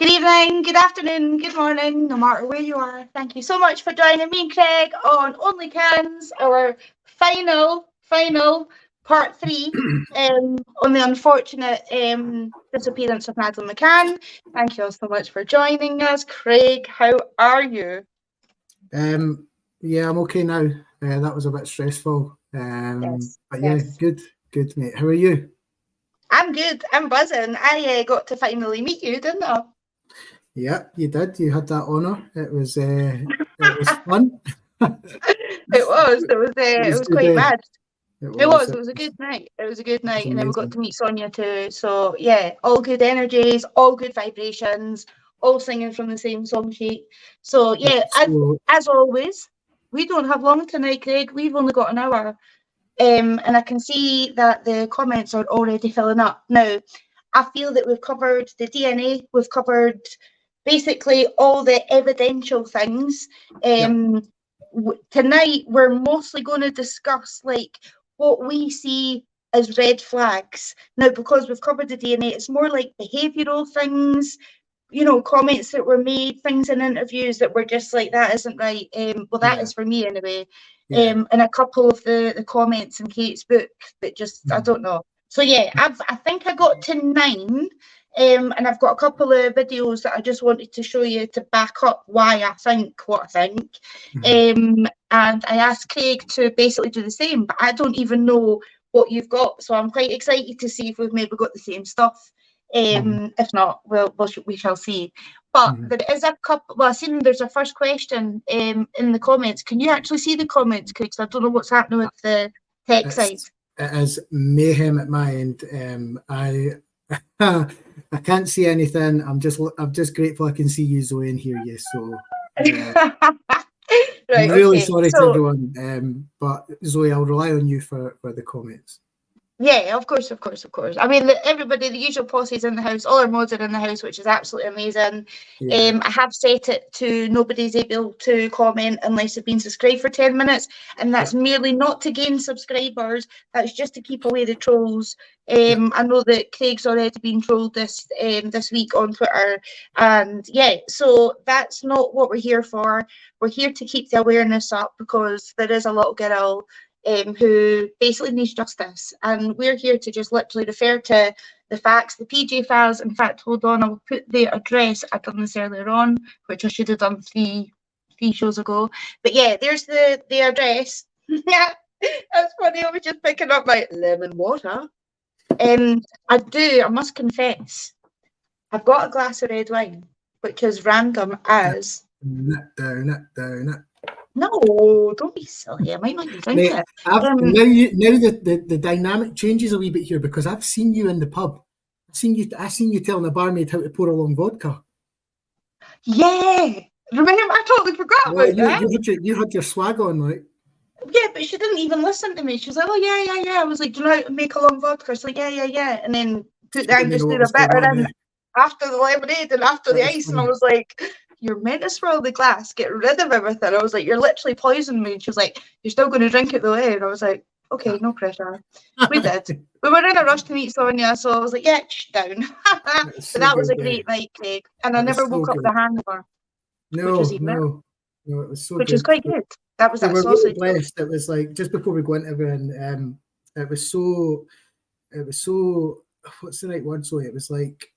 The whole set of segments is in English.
Good evening, good afternoon, good morning, no matter where you are. Thank you so much for joining me and Craig on OnlyCans, our final part 3 on the unfortunate disappearance of Madeline McCann. Thank you all so much for joining us. Craig, how are you? Yeah, I'm okay now. That was a bit stressful. But yeah, yes. good, mate. How are you? I'm good. I'm buzzing. I got to finally meet you, didn't I? Yeah, you did. You had that honour. It was fun. It was quite mad. It was a good night. It was a good night. And then we got to meet Sonia too. So yeah, all good energies, all good vibrations, all singing from the same song sheet. So yeah, as always, we don't have long tonight, Craig. We've only got an hour. And I can see that the comments are already filling up. Now, I feel that we've covered the DNA, we've covered basically all the evidential things. Tonight, we're mostly going to discuss like what we see as red flags. Now, because we've covered the DNA, it's more like behavioural things, you know, comments that were made, things in interviews that were just like, that isn't right. That is for me anyway. And a couple of the comments in Kate's book that just, I don't know. So yeah, I think I got to 9. And I've got a couple of videos that I just wanted to show you to back up why I think what I think. And I asked Craig to basically do the same, but I don't even know what you've got. So I'm quite excited to see if we've maybe got the same stuff. If not, we shall see. But there is a couple. Well, I seen there's a first question in the comments. Can you actually see the comments, Craig? I don't know what's happening with the tech side. It is mayhem at my end. I can't see anything. I'm just grateful I can see you, Zoe, and hear you. So right, I'm really sorry to everyone. But Zoe, I'll rely on you for the comments. Yeah, of course. I mean, everybody, the usual posse's in the house, all our mods are in the house, which is absolutely amazing. I have set it to nobody's able to comment unless they've been subscribed for 10 minutes, and that's merely not to gain subscribers, that's just to keep away the trolls. I know that Craig's already been trolled this week on Twitter, and yeah, so that's not what we're here for. We're here to keep the awareness up because there is a little girl who basically needs justice, and we're here to just literally refer to the facts, the PJ files. In fact, hold on, I'll put the address. I've done this earlier on, which I should have done three shows ago, but yeah, there's the address. Yeah, that's funny. I was just picking up my lemon water. I must confess, I've got a glass of red wine, which is random as No, don't be silly. I might not be drinking it. Now the dynamic changes a wee bit here because I've seen you in the pub. I seen you telling the barmaid how to pour a long vodka. Yeah, remember? I totally forgot about that. You had your swag on, like. Yeah, but she didn't even listen to me. She was like, "Oh yeah." I was like, "Do you know how to make a long vodka?" She's like, "Yeah," and then put the Angostura bitter in after the lemonade and after the ice, and I was like, "You're meant to swirl the glass, get rid of everything." I was like, "You're literally poisoning me." And she was like, "You're still going to drink it though, eh?" And I was like, "Okay, no pressure." We did. We were in a rush to meet Sonia, so I was like, "Yeah, down." But that was a great night, Craig, and I never woke up with a hangover. No, it was so good. Which was quite good. That was that sausage. Really blessed. It was like just before we go into everything, it was so. What's the right word? So it was like,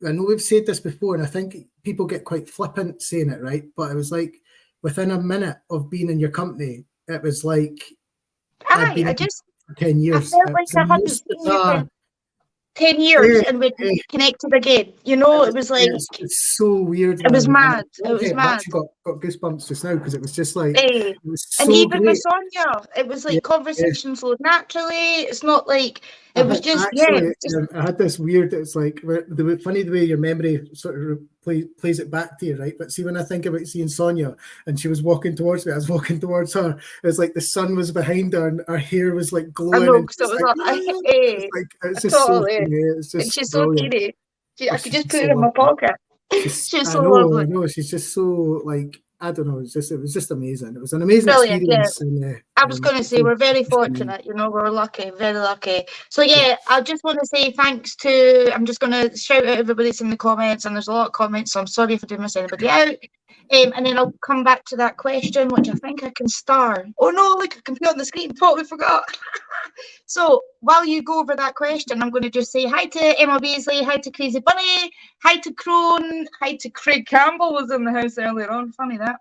I know we've said this before, and I think people get quite flippant saying it, right? But it was like within a minute of being in your company, it was like I'd been for 10 years. I felt like I hadn't seen you for 10 years and we'd connected again. You know, it was like it's so weird. It was mad. It was mad. I actually got goosebumps just now because it was just like it was so and even great. With Sonia, it was like conversation flowed naturally. It's not like it was just I had this weird. It's like funny the way your memory sort of plays it back to you, right? But see, when I think about seeing Sonia and she was walking towards me, I was walking towards her. It was like the sun was behind her and her hair was like glowing. I know, because it was it's just totally. So funny. It's just she's so teeny. I could just put it in my pocket. She's so lovely. No, she's just so like I don't know. It was just amazing. It was an amazing experience. And, I was going to say we're very fortunate, you know, we're lucky, very lucky. So yeah, I just want to say thanks to, I'm just going to shout out everybody that's in the comments, and there's a lot of comments, so I'm sorry if I did miss anybody out. And then I'll come back to that question, which I think I can star. Oh no, look, I can put it on the screen, totally forgot. So while you go over that question, I'm going to just say hi to Emma Beasley, hi to Crazy Bunny, hi to Crone, hi to Craig Campbell was in the house earlier on, funny that.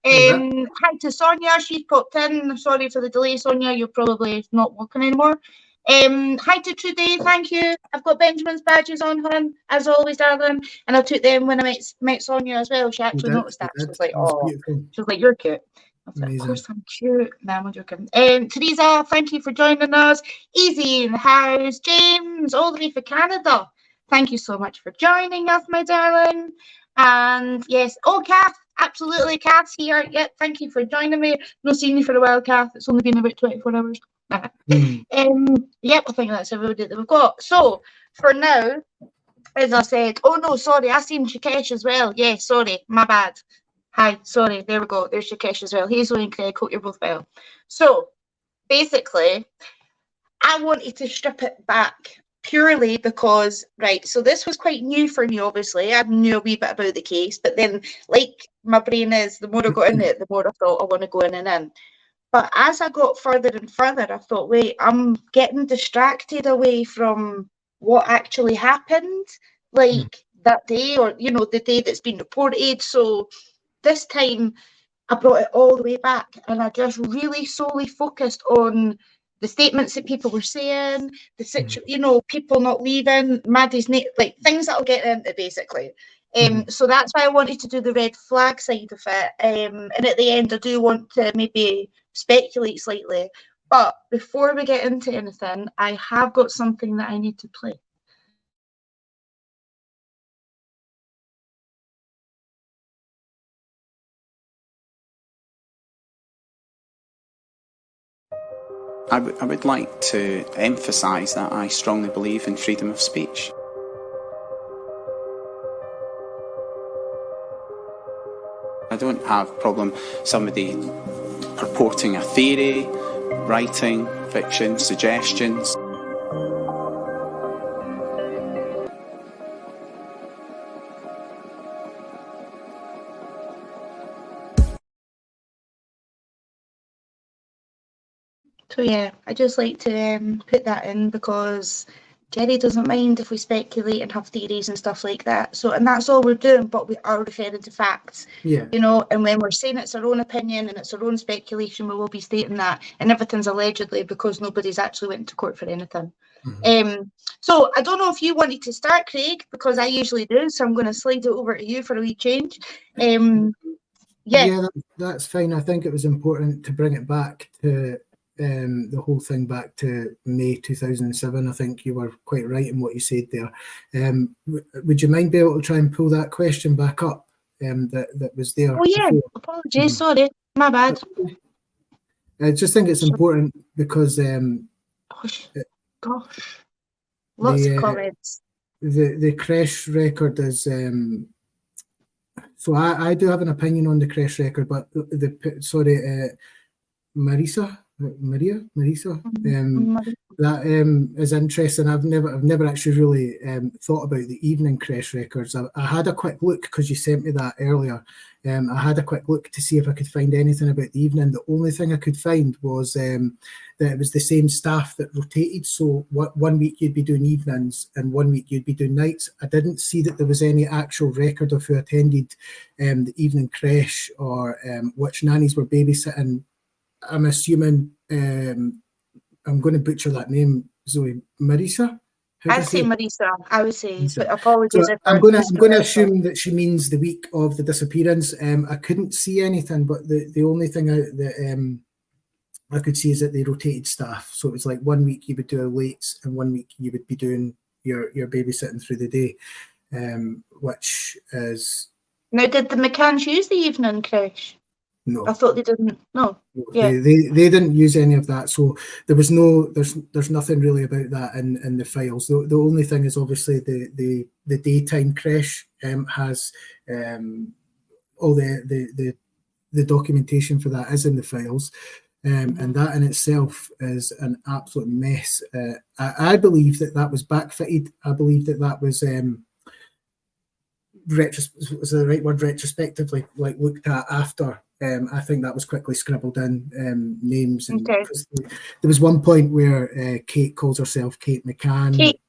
Hi to Sonia, she's popped in. I'm sorry for the delay, Sonia, you're probably not working anymore. Hi to Trudy, thank you. I've got Benjamin's badges on her, as always, darling, and I took them when I met Sonia as well. She actually noticed that. She was like, oh, she was like, you're cute. I was like, of course I'm cute. No, I'm joking. Teresa, thank you for joining us. Easy in the house. James, all the way from Canada. Thank you so much for joining us, my darling. And yes, Kath, absolutely, Kath's here. Yep, thank you for joining me. No seen you for a while, Kath. It's only been about 24 hours. Yep, I think that's everybody that we've got. So for now, as I said, oh no, sorry, I seen Shikesh as well. Yeah, sorry, my bad. Hi, sorry, there we go. There's Shikesh as well. Hazel and Craig, hope you're both well. So basically, I wanted to strip it back purely because, right, so this was quite new for me, obviously. I knew a wee bit about the case, but then, like my brain is, the more I got in it, the more I thought I want to go in and in. But as I got further and further, I thought, wait, I'm getting distracted away from what actually happened, like that day, or, you know, the day that's been reported. So this time I brought it all the way back, and I just really solely focused on the statements that people were saying, the you know, people not leaving, Maddie's like things that I'll get into basically. So that's why I wanted to do the red flag side of it. And at the end, I do want to maybe speculate slightly. But before we get into anything, I have got something that I need to play. I would like to emphasise that I strongly believe in freedom of speech. I don't have a problem somebody purporting a theory, writing fiction, suggestions. So yeah, I just like to put that in because Jerry doesn't mind if we speculate and have theories and stuff like that. So, and that's all we're doing, but we are referring to facts. Yeah. You know, and when we're saying it's our own opinion and it's our own speculation, we will be stating that, and everything's allegedly because nobody's actually went to court for anything. So I don't know if you wanted to start, Craig, because I usually do. So I'm going to slide it over to you for a wee change. Yeah, that's fine. I think it was important to bring it back to the whole thing back to May 2007. I think you were quite right in what you said there. Would you mind being able to try and pull that question back up that was there? Oh yeah, before? Apologies, sorry, my bad. I just think it's important because gosh, lots of comments. The crash record is so I do have an opinion on the crash record, but Marisa, that is interesting. I've never actually really thought about the evening crash records. I had a quick look because you sent me that earlier. I had a quick look to see if I could find anything about the evening. The only thing I could find was that it was the same staff that rotated. So 1 week you'd be doing evenings and 1 week you'd be doing nights. I didn't see that there was any actual record of who attended the evening crash or which nannies were babysitting. I'm assuming I'm going to butcher that name, Zoe. Marisa? I'd say Marisa. I would say, but apologies. So I'm going to assume that she means the week of the disappearance. I couldn't see anything, but the only thing I could see is that they rotated staff. So it was like 1 week you would do a late and 1 week you would be doing your babysitting through the day, which is... Now, did the McCanns use the evening crash? No, I thought they didn't. No, yeah, they didn't use any of that. So there was there's nothing really about that in the files. The only thing is obviously the daytime crash has all the documentation for that is in the files. And that in itself is an absolute mess. I believe that was backfitted. I believe that was was the right word, retrospectively, like looked at after. I think that was quickly scribbled in names. And there was one point where Kate calls herself Kate McCann. Kate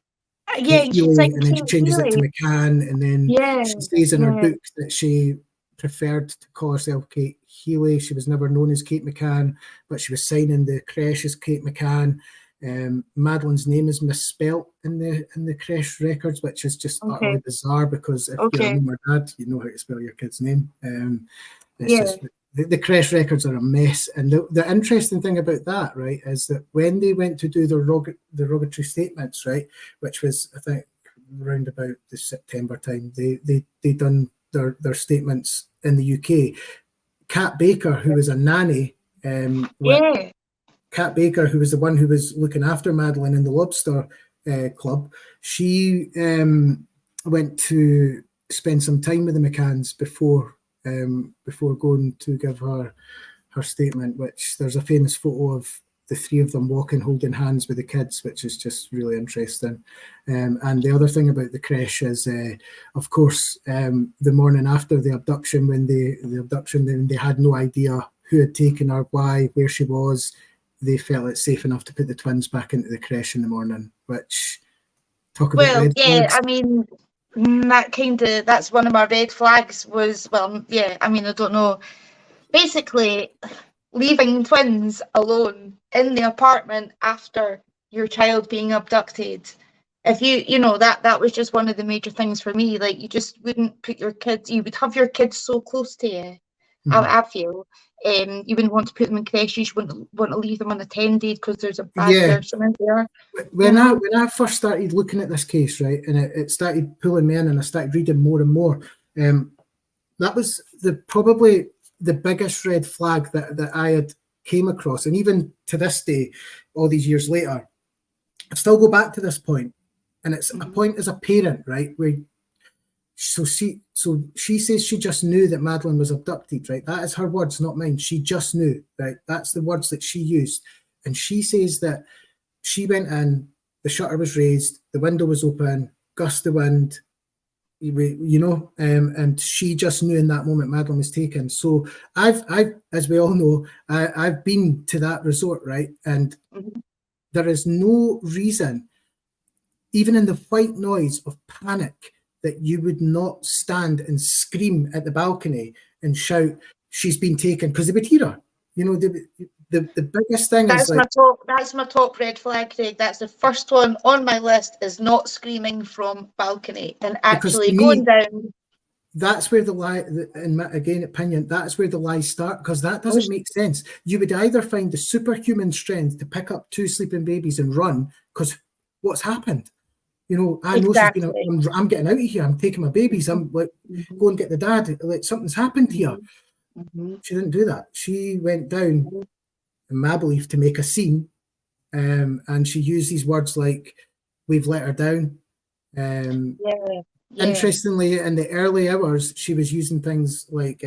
Healy, like, and then she changes it to McCann, and then she says in her book that she preferred to call herself Kate Healy. She was never known as Kate McCann, but she was signing the creche as Kate McCann. Madeline's name is misspelt in the creche records, which is just utterly bizarre, because if you're a mum or dad, you know how to spell your kid's name. It's just the creche records are a mess. And the interesting thing about that, right, is that when they went to do the derogatory statements, right, which was, I think, around about the September time, they done their statements in the UK. Kat Baker, who was a nanny, Kat Baker, who was the one who was looking after Madeline in the Lobster Club, she went to spend some time with the McCanns before going to give her statement, which there's a famous photo of the three of them walking, holding hands with the kids, which is just really interesting. And the other thing about the creche is, of course, the morning after the abduction, when they had no idea who had taken her, why, where she was, they felt it safe enough to put the twins back into the creche in the morning, which, talk about red flags. I mean, that's one of my red flags was, I mean, I don't know, basically leaving twins alone in the apartment after your child being abducted. If you know, that was just one of the major things for me. Like, you just wouldn't put your kids, you would have your kids so close to you. I feel you wouldn't want to put them in creches, you wouldn't want to leave them unattended because there's a bad person in there. When I first started looking at this case, right, and it started pulling me in, and I started reading more and more, that was probably the biggest red flag that I had came across. And even to this day, all these years later, I still go back to this point, and it's a point as a parent, right, where she says she just knew that Madeline was abducted, right? That is her words, not mine. She just knew, right? That's the words that she used. And she says that she went in, the shutter was raised, the window was open, gust of wind, you know, and she just knew in that moment Madeline was taken. So I've as we all know, I've been to that resort, right? And there is no reason, even in the white noise of panic, that you would not stand and scream at the balcony and shout, "She's been taken," because they would hear her. You know, the biggest thing is like, that's my top red flag, Craig. That's the first one on my list, is not screaming from balcony and actually going down. That's where the lie, in my opinion, that's where the lies start, because that doesn't make sense. You would either find the superhuman strength to pick up two sleeping babies and run, because what's happened? You know, I know she's been. I'm getting out of here. I'm taking my babies. I'm like, go and get the dad. Like, something's happened here. She didn't do that. She went down, in my belief, to make a scene, and she used these words like, "We've let her down." Interestingly, in the early hours, she was using things like,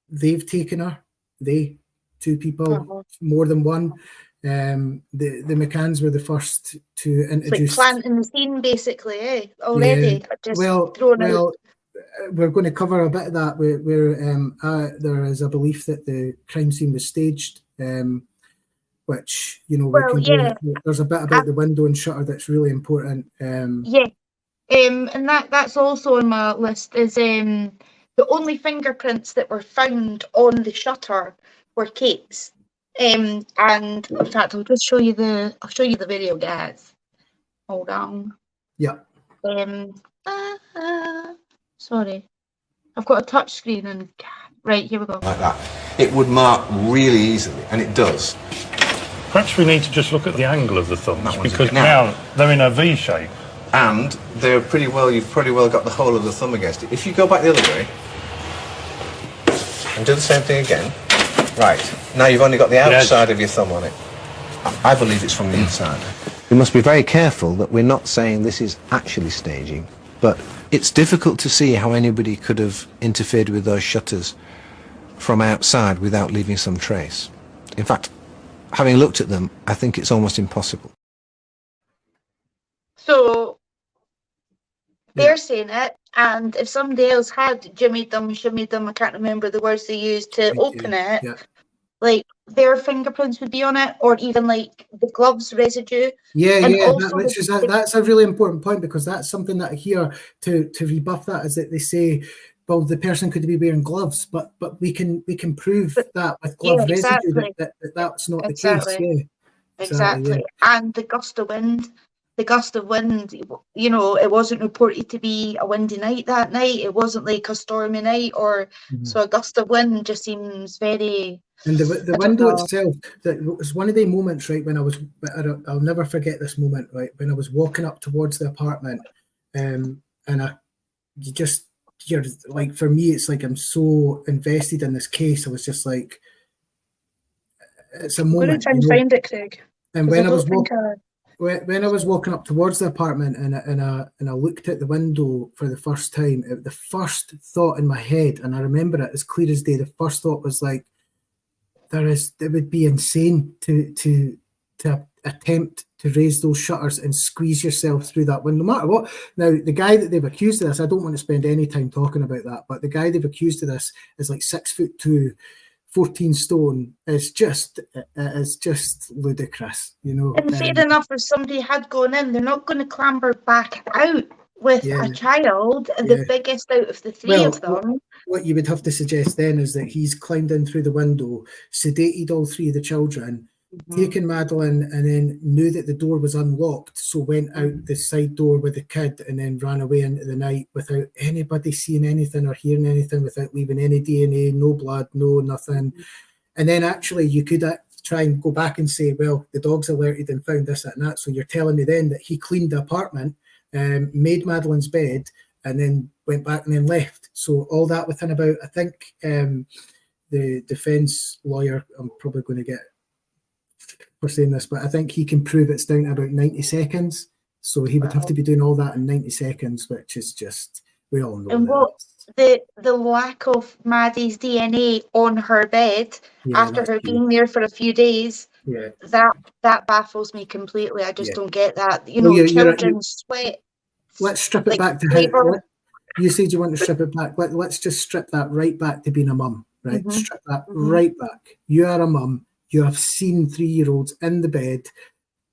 "They've taken her." They, two people, more than one. The McCanns were the first to introduce. It's like planting the scene, basically, already. Yeah. Well, we're going to cover a bit of that. Where there is a belief that the crime scene was staged, which, you know, there's a bit about the window and shutter that's really important. And that's also on my list. Is the only fingerprints that were found on the shutter were Kate's. And in fact, I'll show you the video, guys. Hold on. Yeah. Sorry, I've got a touch screen, and right, here we go. Like that, it would mark really easily, and it does. Perhaps we need to just look at the angle of the thumbs, because now they're in a V shape, and they're pretty well. You've pretty well got the whole of the thumb against it. If you go back the other way and do the same thing again. Right, now you've only got the outside of your thumb on it. I believe it's from the inside. We must be very careful that we're not saying this is actually staging, but it's difficult to see how anybody could have interfered with those shutters from outside without leaving some trace. In fact, having looked at them, I think it's almost impossible. So they're saying it, and if somebody else had jimmied them, shimmied them, I can't remember the words they used to open it, like their fingerprints would be on it, or even like the gloves residue. That's a really important point, because that's something that I hear to rebuff that, is that they say, well, the person could be wearing gloves, but we can prove that with glove residue that's not the case. Yeah, exactly. Yeah. And the gust of wind, you know, it wasn't reported to be a windy night that night. It wasn't like a stormy night, or so a gust of wind just seems very. And the window itself, that was one of the moments, right, when I'll never forget this moment, right, when I was walking up towards the apartment, and you're like, for me, it's like I'm so invested in this case. I was just like, it's a moment. I'm going to try and find it, Craig. And when I was walking up towards the apartment, and I looked at the window for the first time, the first thought in my head, and I remember it as clear as day, the first thought was like, it would be insane to attempt to raise those shutters and squeeze yourself through that window, no matter what. Now, the guy that they've accused of this, I don't want to spend any time talking about that, but the guy they've accused of this is like 6'2", 14 stone. It's just ludicrous, you know. And fair enough, if somebody had gone in, they're not going to clamber back out with a child, the biggest out of the three of them. What you would have to suggest then is that he's climbed in through the window, sedated all three of the children, taken Madeline, and then knew that the door was unlocked, so went out the side door with the kid, and then ran away into the night without anybody seeing anything or hearing anything, without leaving any DNA, no blood, no nothing. And then actually you could try and go back and say, well, the dog's alerted and found this, that, and that. So you're telling me then that he cleaned the apartment, made Madeline's bed, and then went back and then left. So all that within about, I think, the defence lawyer, I'm probably going to get for saying this, but I think he can prove it's down to about 90 seconds. So he would have to be doing all that in 90 seconds, which is just, we all know. And what the lack of Maddie's DNA on her bed after her being there for a few days, that baffles me completely. I just don't get that. You know, children sweat. Let's strip it back to how you said you want to strip it back. Let's just strip that right back to being a mum, right? Strip that right back. You are a mum. You have seen 3-year-olds in the bed.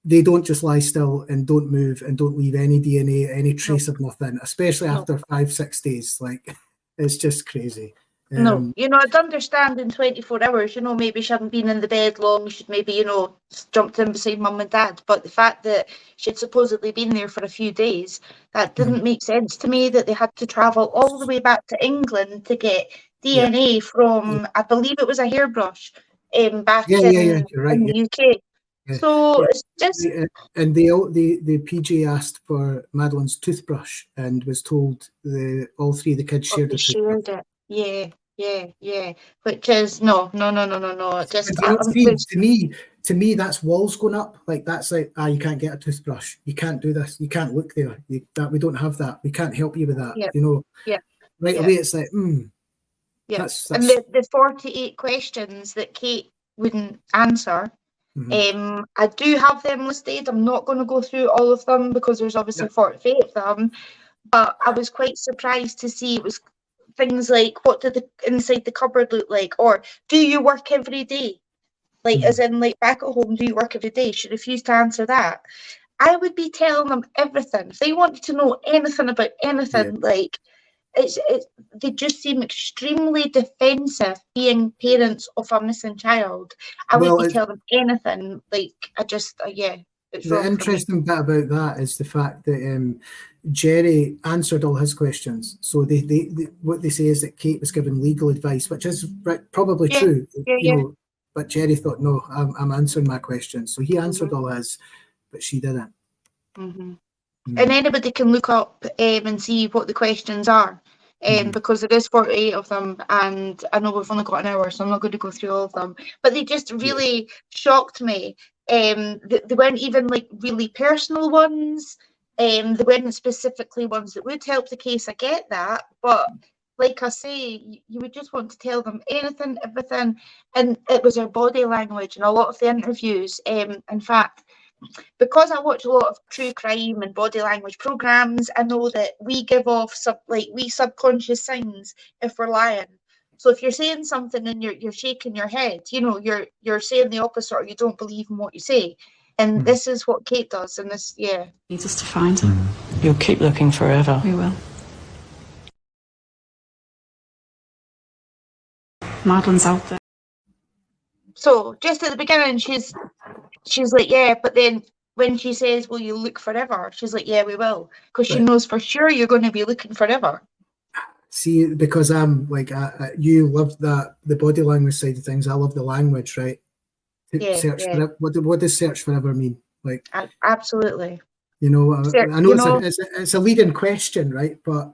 They don't just lie still and don't move and don't leave any DNA, any trace of nothing, especially after 5-6 days. Like, it's just crazy. No, you know, I'd understand in 24 hours, you know, maybe she hadn't been in the bed long, she'd maybe, you know, jumped in beside mum and dad. But the fact that she'd supposedly been there for a few days, that didn't make sense to me, that they had to travel all the way back to England to get DNA from, I believe it was a hairbrush, back in the UK. So it's just... And the PJ asked for Madeline's toothbrush and was told all three of the kids shared the toothbrush. Yeah. Which is no. Just to me, that's walls going up. Like, that's like, you can't get a toothbrush. You can't do this. You can't look there. That we don't have that. We can't help you with that. You know. Right away, it's like, That's... And the 48 questions that Kate wouldn't answer. I do have them listed. I'm not going to go through all of them because there's obviously 48 of them. But I was quite surprised to see it was things like, what did the inside the cupboard look like, or do you work every day? Like, as in, like, back at home, do you work every day? She refused to answer that. I would be telling them everything. If they wanted to know anything about anything, like, they just seem extremely defensive being parents of a missing child. I would be telling them anything. Like, I just, it's the interesting bit about that is the fact that Jerry answered all his questions. So they what they say is that Kate was given legal advice, which is probably true. You know, but Jerry thought, no, I'm answering my questions. So he answered all his, but she didn't. And anybody can look up and see what the questions are, because there is 48 of them, and I know we've only got an hour, so I'm not going to go through all of them. But they just really shocked me. They weren't even like really personal ones. They weren't specifically ones that would help the case. I get that, but like I say, you would just want to tell them anything, everything, and it was her body language and a lot of the interviews. In fact, because I watch a lot of true crime and body language programs, I know that we give off subconscious signs if we're lying. So if you're saying something and you're shaking your head, you're saying the opposite, or you don't believe in what you say. And this is what Kate does. And this, needs us to find him. You'll keep looking forever. We will. Madeline's out there. So just at the beginning, she's like, yeah, but then when she says, will you look forever? She's like, yeah, we will. Because she knows for sure you're going to be looking forever. See, because I'm like, you love the body language side of things. I love the language, right? Search forever. What does search forever mean? Like, absolutely. I know it's a leading question, right? But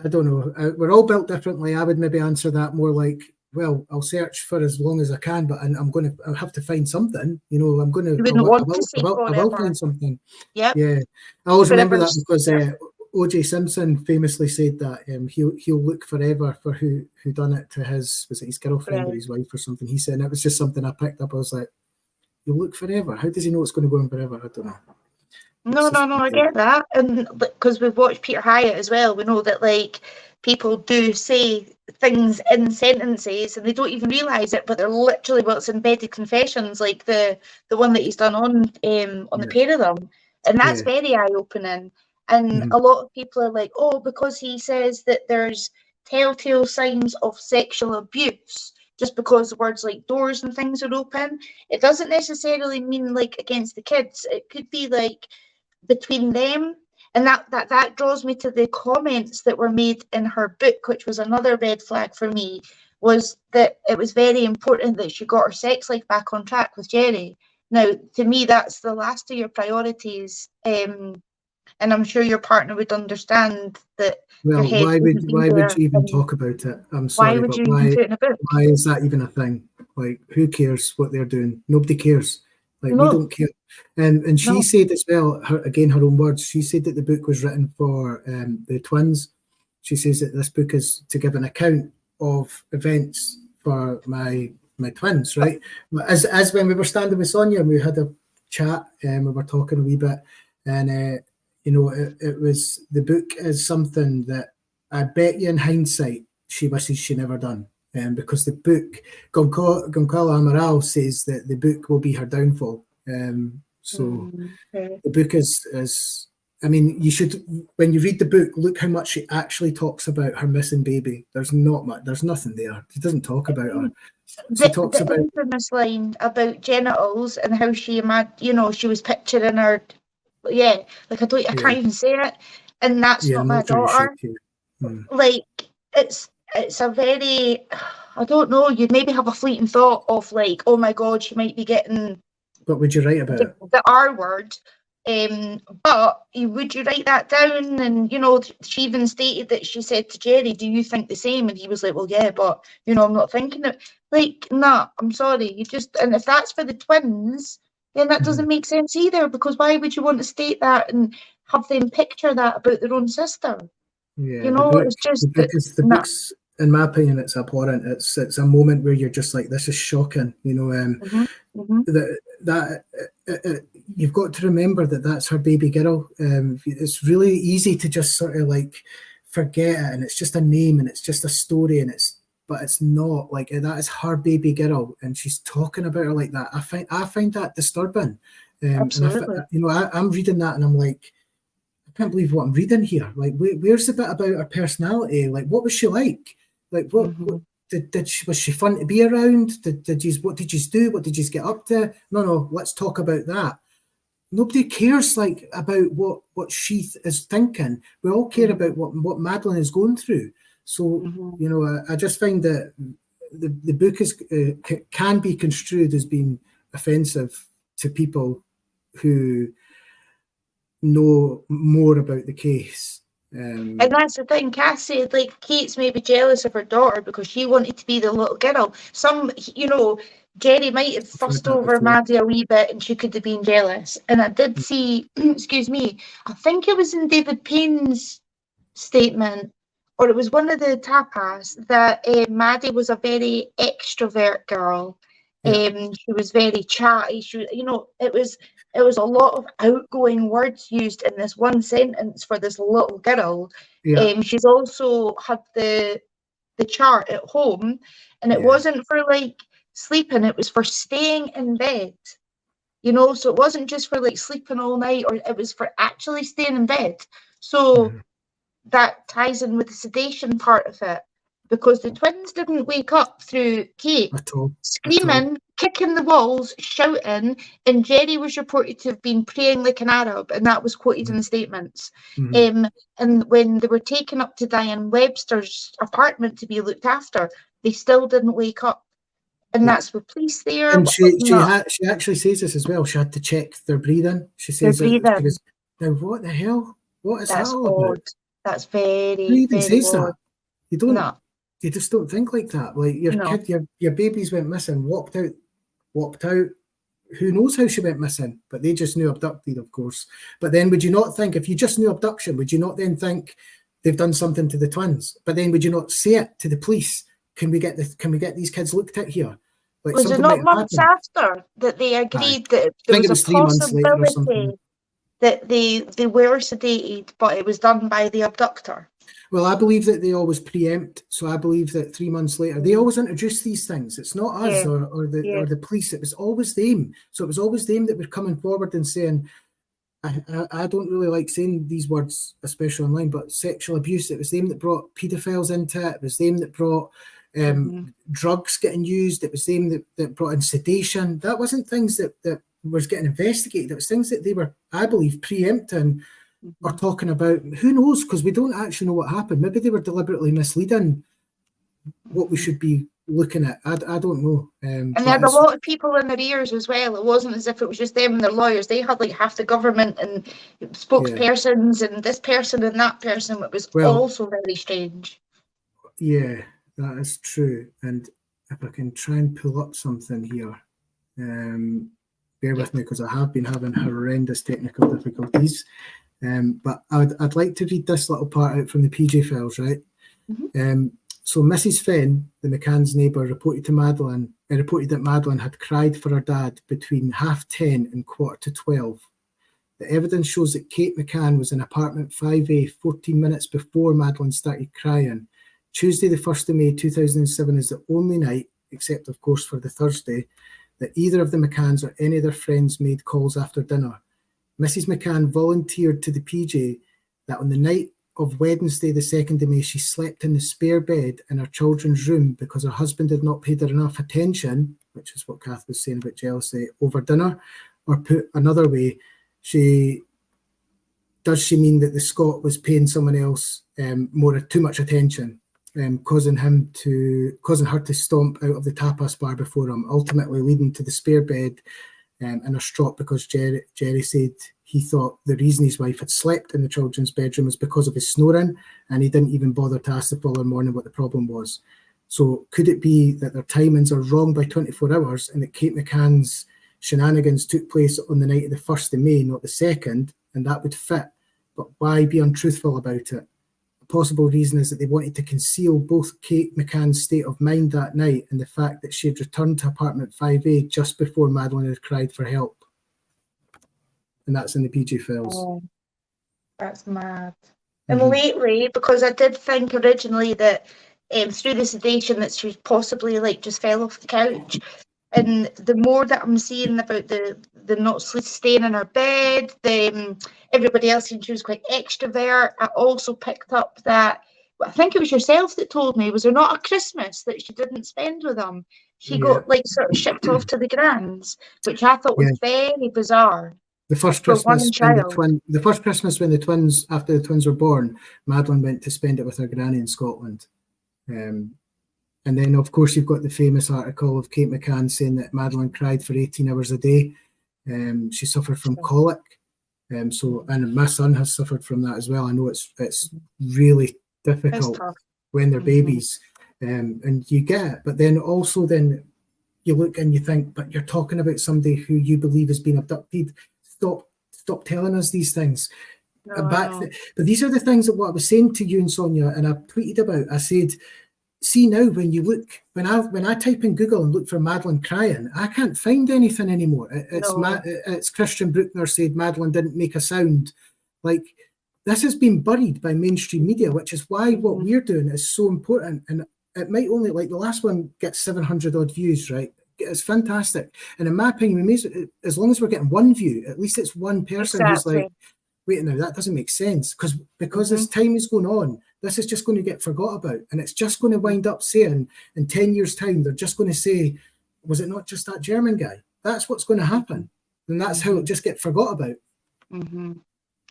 I don't know. We're all built differently. I would maybe answer that more like, well, I'll search for as long as I can, but I'll have to find something. I will find something. Yep. Yeah. I always remember that because O.J. Simpson famously said that he'll look forever for who done it to his girlfriend or his wife or something. He said, and it was just something I picked up. I was like, you'll look forever. How does he know it's going to go on forever? I don't know. No, I get that. And because we've watched Peter Hyatt as well, we know that like people do say things in sentences and they don't even realise it, but they're literally what's embedded confessions, like the one that he's done on the pair of them. And that's very eye-opening. And a lot of people are like, oh, because he says that there's telltale signs of sexual abuse, just because words like doors and things are open, it doesn't necessarily mean like against the kids. It could be like between them. And that draws me to the comments that were made in her book, which was another red flag for me, was that it was very important that she got her sex life back on track with Jerry. Now, to me, that's the last of your priorities. And I'm sure your partner would understand that. Well, why would you even talk about it? I'm sorry, but why is that even a thing? Like, who cares what they're doing? Nobody cares. Like, we don't care. And she said as well, her own words, she said that the book was written for the twins. She says that this book is to give an account of events for my twins, right? As when we were standing with Sonia and we had a chat and we were talking a wee bit, and it was, the book is something that I bet you in hindsight she wishes she never done. Because the book, Goncalo Amaral says that the book will be her downfall. The book is, I mean, you should, when you read the book, look how much she actually talks about her missing baby. There's not much, there's nothing there. She doesn't talk about her. She talks about the infamous line about genitals and how she she was picturing her. Yeah, like I can't even say it, and that's not my daughter. Like it's a very, I don't know, you'd maybe have a fleeting thought of like, oh my God, she might be getting. But would you write about it? The R word. But would you write that down? And she even stated that she said to Jerry, do you think the same? And he was like, well, yeah, but I'm not thinking it. Like, nah, I'm sorry. And if that's for the twins, then that doesn't make sense either, because why would you want to state that and have them picture that about their own sister? Yeah, it's just the book's, in my opinion, it's abhorrent. It's a moment where you're just like, this is shocking. That you've got to remember that that's her baby girl. It's really easy to just sort of like forget it, and it's just a name and it's just a story, but it's not. Like, that is her baby girl, and she's talking about her like that. I find that disturbing. Absolutely. I'm reading that and I'm like, I can't believe what I'm reading here. Like, where's the bit about her personality? Like, what was she like? Like, what was she fun to be around? What did you do? What did you get up to? No, let's talk about that. Nobody cares like about what she is thinking. We all care about what Madeline is going through. So I just find that the book can be construed as being offensive to people who know more about the case. And that's the thing, Cass said, like, Kate's maybe jealous of her daughter because she wanted to be the little girl. Jerry might have fussed over Maddie a wee bit and she could have been jealous. And I did see, excuse me, I think it was in David Payne's statement or it was one of the tapas, that Maddie was a very extrovert girl. She was very chatty. She, it was a lot of outgoing words used in this one sentence for this little girl. She's also had the chart at home, and it wasn't for like sleeping, it was for staying in bed. So it wasn't just for like sleeping all night, or it was for actually staying in bed. So that ties in with the sedation part of it, because the twins didn't wake up through Kate screaming, kicking the walls, shouting, and Jerry was reported to have been praying like an Arab, and that was quoted in the statements. And when they were taken up to Diane Webster's apartment to be looked after, they still didn't wake up. And that's with police there. And she actually says this as well. She had to check their breathing. She says that she was, now what the hell? What is that all about? That's very, Who even very says odd. that? You don't. You just don't think like that. Like your kid, your babies went missing, walked out. Who knows how she went missing? But they just knew abducted, of course. But then, would you not think, if you just knew abduction, would you not then think they've done something to the twins? But then, would you not say it to the police? Can we get these kids looked at here? Like, was it not months after that they agreed that there was a possibility that they were sedated, but it was done by the abductor? Well, I believe that they always preempt. So I believe that 3 months later, they always introduce these things. It's not us or the police. It was always them. So it was always them that were coming forward and saying, I don't really like saying these words, especially online, but sexual abuse. It was them that brought paedophiles into it. It was them that brought drugs getting used. It was them that brought in sedation. That wasn't things that was getting investigated. It was things that they were, I believe, preempting or talking about. Who knows? Because we don't actually know what happened. Maybe they were deliberately misleading what we should be looking at. I don't know. And they had a lot of people in their ears as well. It wasn't as if it was just them and their lawyers. They had like half the government and spokespersons and this person and that person. It was also very strange. Yeah, that is true. And if I can try and pull up something here, bear with me because I have been having horrendous technical difficulties. But I'd like to read this little part out from the PJ files, right? So Mrs. Fenn, the McCann's neighbour, reported that Madeline had cried for her dad between 10:30 and 11:45. The evidence shows that Kate McCann was in apartment 5A 14 minutes before Madeline started crying. Tuesday, the 1st of May 2007 is the only night, except of course for the Thursday, that either of the McCanns or any of their friends made calls after dinner. Mrs. McCann volunteered to the PJ that on the night of Wednesday, the 2nd of May, she slept in the spare bed in her children's room because her husband had not paid her enough attention, which is what Kath was saying about jealousy, over dinner. Or put another way, does she mean that the Scot was paying someone else too much attention, causing her to stomp out of the tapas bar before him, ultimately leading to the spare bed in a strop because Jerry said he thought the reason his wife had slept in the children's bedroom was because of his snoring, and he didn't even bother to ask the following morning what the problem was. So could it be that their timings are wrong by 24 hours and that Kate McCann's shenanigans took place on the night of the 1st of May, not the 2nd, and that would fit? But why be untruthful about it? A possible reason is that they wanted to conceal both Kate McCann's state of mind that night and the fact that she had returned to apartment 5A just before Madeline had cried for help. And that's in the PG files. Oh, that's mad. And lately, because I did think originally that through the sedation that she possibly like just fell off the couch, and the more that I'm seeing about the not staying in her bed, everybody else seemed she was quite extrovert. I also picked up that, I think it was yourself that told me, was there not a Christmas that she didn't spend with them? She got like sort of shipped off to the grands, which I thought was very bizarre. The first Christmas when the twins, after the twins were born, Madeline went to spend it with her granny in Scotland. And then, of course, you've got the famous article of Kate McCann saying that Madeline cried for 18 hours a day. She suffered from colic. And my son has suffered from that as well. I know it's really difficult when they're babies. And you get it. But then also then you look and you think, but you're talking about somebody who you believe has been abducted. Stop telling us these things. No, And I back, know. but these are the things that what I was saying to you and Sonia, and I tweeted about. I said, see now when you look, when I type in Google and look for Madeline crying, I can't find anything anymore. No. It's Christian Bruckner said Madeline didn't make a sound. Like, this has been buried by mainstream media, which is why what we're doing is so important. And it might only, like the last one gets 700 odd views, right? It's fantastic. And in my opinion, as long as we're getting one view, at least it's one person who's like, wait, now that doesn't make sense, because as time is going on, this is just going to get forgot about, and it's just going to wind up saying in 10 years' time, they're just going to say, was it not just that German guy? That's what's going to happen, and that's how it just get forgot about.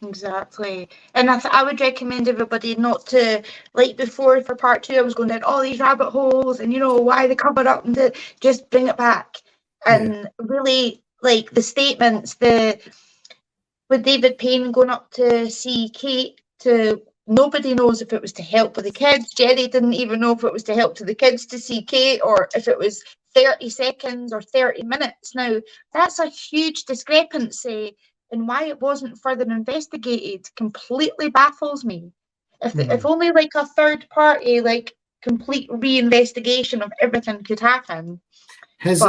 Exactly. And I would recommend everybody not to, like before for part 2, I was going down all these rabbit holes and, you know, why they cover up, and just bring it back. And really, like the statements, with David Payne going up to see Kate, nobody knows if it was to help with the kids. Jerry didn't even know if it was to help to the kids to see Kate, or if it was 30 seconds or 30 minutes. Now, that's a huge discrepancy, and why it wasn't further investigated completely baffles me. If only like a third party, like complete reinvestigation of everything could happen. His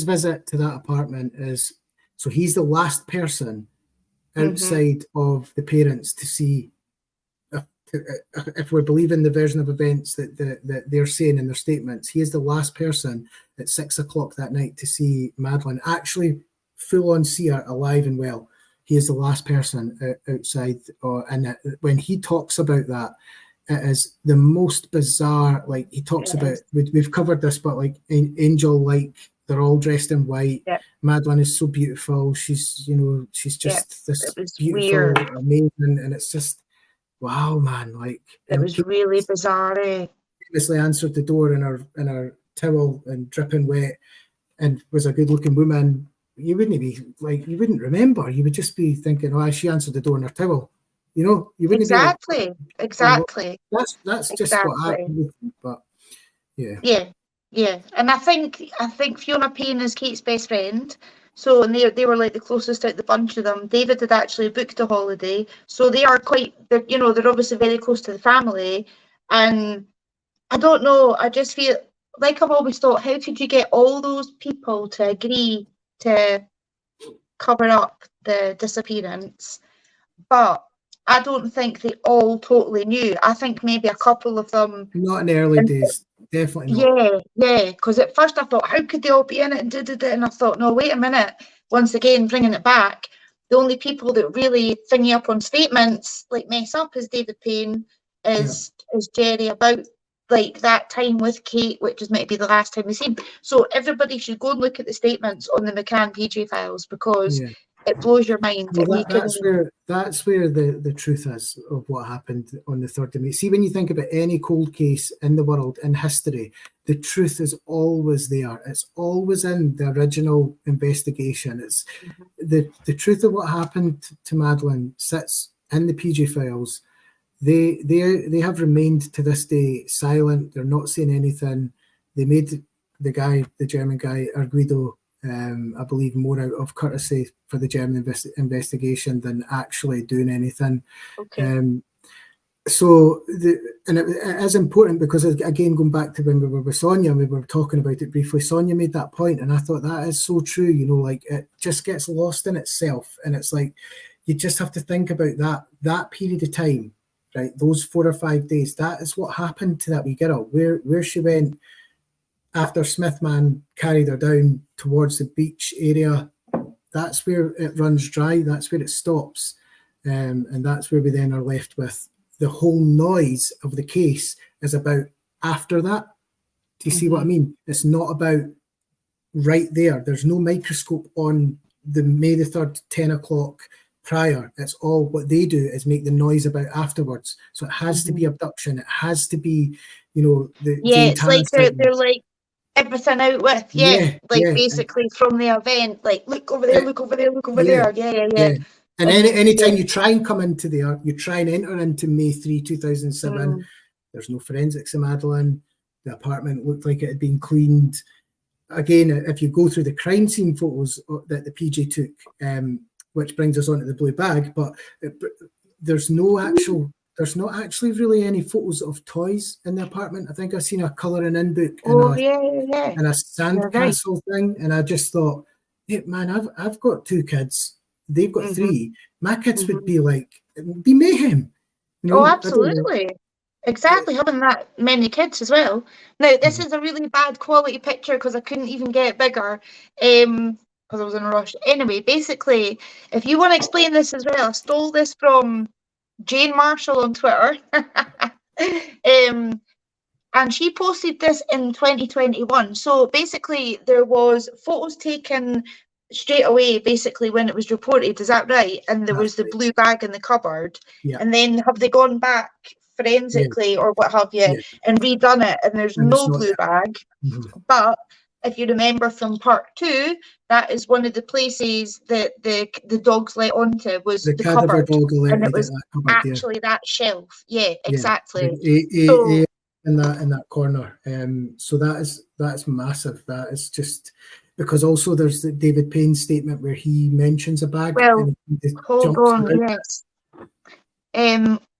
visit to that apartment is, so he's the last person outside of the parents to see, if we're believing the version of events that they're saying in their statements, he is the last person at 6 o'clock that night to see Madeline, actually full on see her alive and well. He is the last person outside, and when he talks about that, it is the most bizarre. Like, he talks about, we've covered this, but like Angel, like they're all dressed in white. Madeline is so beautiful. She's, you know, she's just this beautiful, amazing, and it's just, wow, man. Like, it was really bizarre. Famously answered the door in her towel and dripping wet, and was a good-looking woman. You wouldn't be like, you wouldn't remember. You would just be thinking, oh, she answered the door in her towel. You know, you wouldn't be like, exactly. You know, that's just what I would think, but and I think Fiona Payne is Kate's best friend, so, and they were like the closest out the bunch of them. David had actually booked a holiday, so they are they're obviously very close to the family. And I don't know, I just feel like, I've always thought, how could you get all those people to agree to cover up the disappearance? But I don't think they all totally knew. I think maybe a couple of them. Not in the early days, definitely not. Yeah, because at first I thought, how could they all be in it, and I thought, no, wait a minute. Once again, bringing it back, the only people that really thingy up on statements, like mess up, is David Payne, is Jerry, about like that time with Kate, which is maybe the last time we seen. So everybody should go and look at the statements on the McCann PJ files, because it blows your mind. Well, that's where the truth is of what happened on the 3rd of May. See, when you think about any cold case in the world, in history, the truth is always there. It's always in the original investigation. It's the truth of what happened to Madeline sits in the PJ files. They have remained to this day silent. They're not saying anything. They made the German guy, Arguido, I believe, more out of courtesy for the German investigation than actually doing anything. So it is important, because, again, going back to when we were with Sonia, we were talking about it briefly, Sonia made that point, and I thought that is so true. You know, like, it just gets lost in itself, and it's like, you just have to think about that period of time, right? Those 4 or 5 days, that is what happened to that wee girl, where she went after Smithman carried her down towards the beach area. That's where it runs dry. That's where it stops. And that's where we then are left with the whole noise of the case is about after that. Do you see what I mean? It's not about right there. There's no microscope on the May the 3rd, 10 o'clock prior. It's all what they do is make the noise about afterwards. So it has to be abduction. It has to be, you know, the it's like they're like everything out with, basically from the event, like, look over there, look over there, look over there. Yeah. And anytime you try and come into there, you try and enter into May 3, 2007, there's no forensics of Madeline. The apartment looked like it had been cleaned. Again, if you go through the crime scene photos that the PJ took, which brings us on to the blue bag. But there's not actually really any photos of toys in the apartment. I think I've seen a colouring in book and a sandcastle thing, and I just thought, hey, man, I've got 2 kids. They've got 3. My kids would be mayhem. You know, oh, absolutely. Exactly, having that many kids as well. Now, this is a really bad quality picture because I couldn't even get it bigger because I was in a rush. Anyway, basically, if you want to explain this as well, I stole this from Jane Marshall on Twitter. And she posted this in 2021. So basically, there was photos taken straight away, basically, when it was reported. Is that right? And there was the blue bag in the cupboard. Yeah. And then have they gone back forensically or what have you and redone it? And there's no blue bag. But if you remember from part 2, that is one of the places that the dogs let onto was the cupboard. And it was actually that shelf. Yeah, exactly. So, in that corner, so that's massive. That is just because also there's the David Payne statement where he mentions a bag. Well, hold on, yes.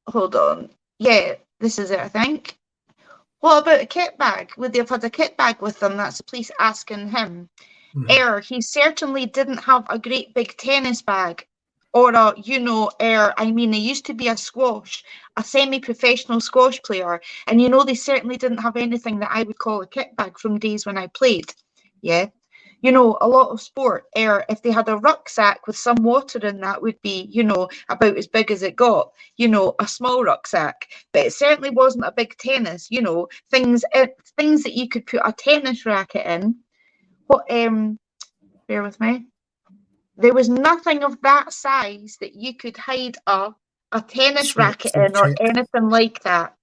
Hold on. Yeah, this is it, I think. What about a kit bag? Would they have had a kit bag with them? That's the police asking him. He certainly didn't have a great big tennis bag. Or I mean, he used to be a semi-professional squash player, and they certainly didn't have anything that I would call a kit bag from days when I played. Yeah. A lot of sport, if they had a rucksack with some water in that would be, about as big as it got, a small rucksack. But it certainly wasn't a big tennis, things that you could put a tennis racket in. Bear with me. There was nothing of that size that you could hide a tennis racket in or anything like that.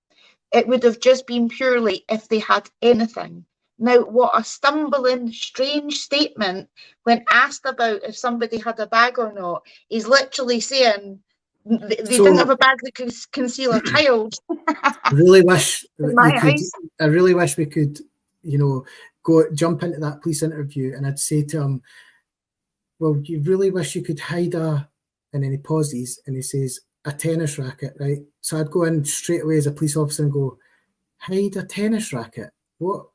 It would have just been purely if they had anything. Now, what a stumbling, strange statement when asked about if somebody had a bag or not. He's literally saying they didn't have a bag that could conceal a child. I really wish we could, go jump into that police interview and I'd say to him, well, you really wish you could hide and then he pauses and he says, a tennis racket, right? So I'd go in straight away as a police officer and go, hide a tennis racket? What?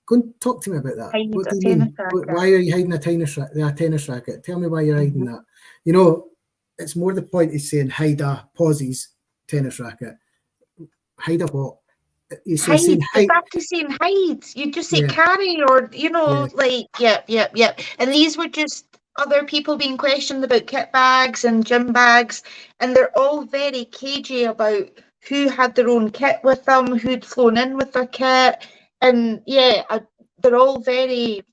Go and talk to me about that. What do you mean? Why are you hiding a tennis racket? Tell me why you're hiding that. It's more the point is saying hide a pauses tennis racket. Hide a what? Hide. Back to saying hide. You just say carry or, yep. And these were just other people being questioned about kit bags and gym bags, and they're all very cagey about who had their own kit with them, who'd flown in with their kit, and they're all very.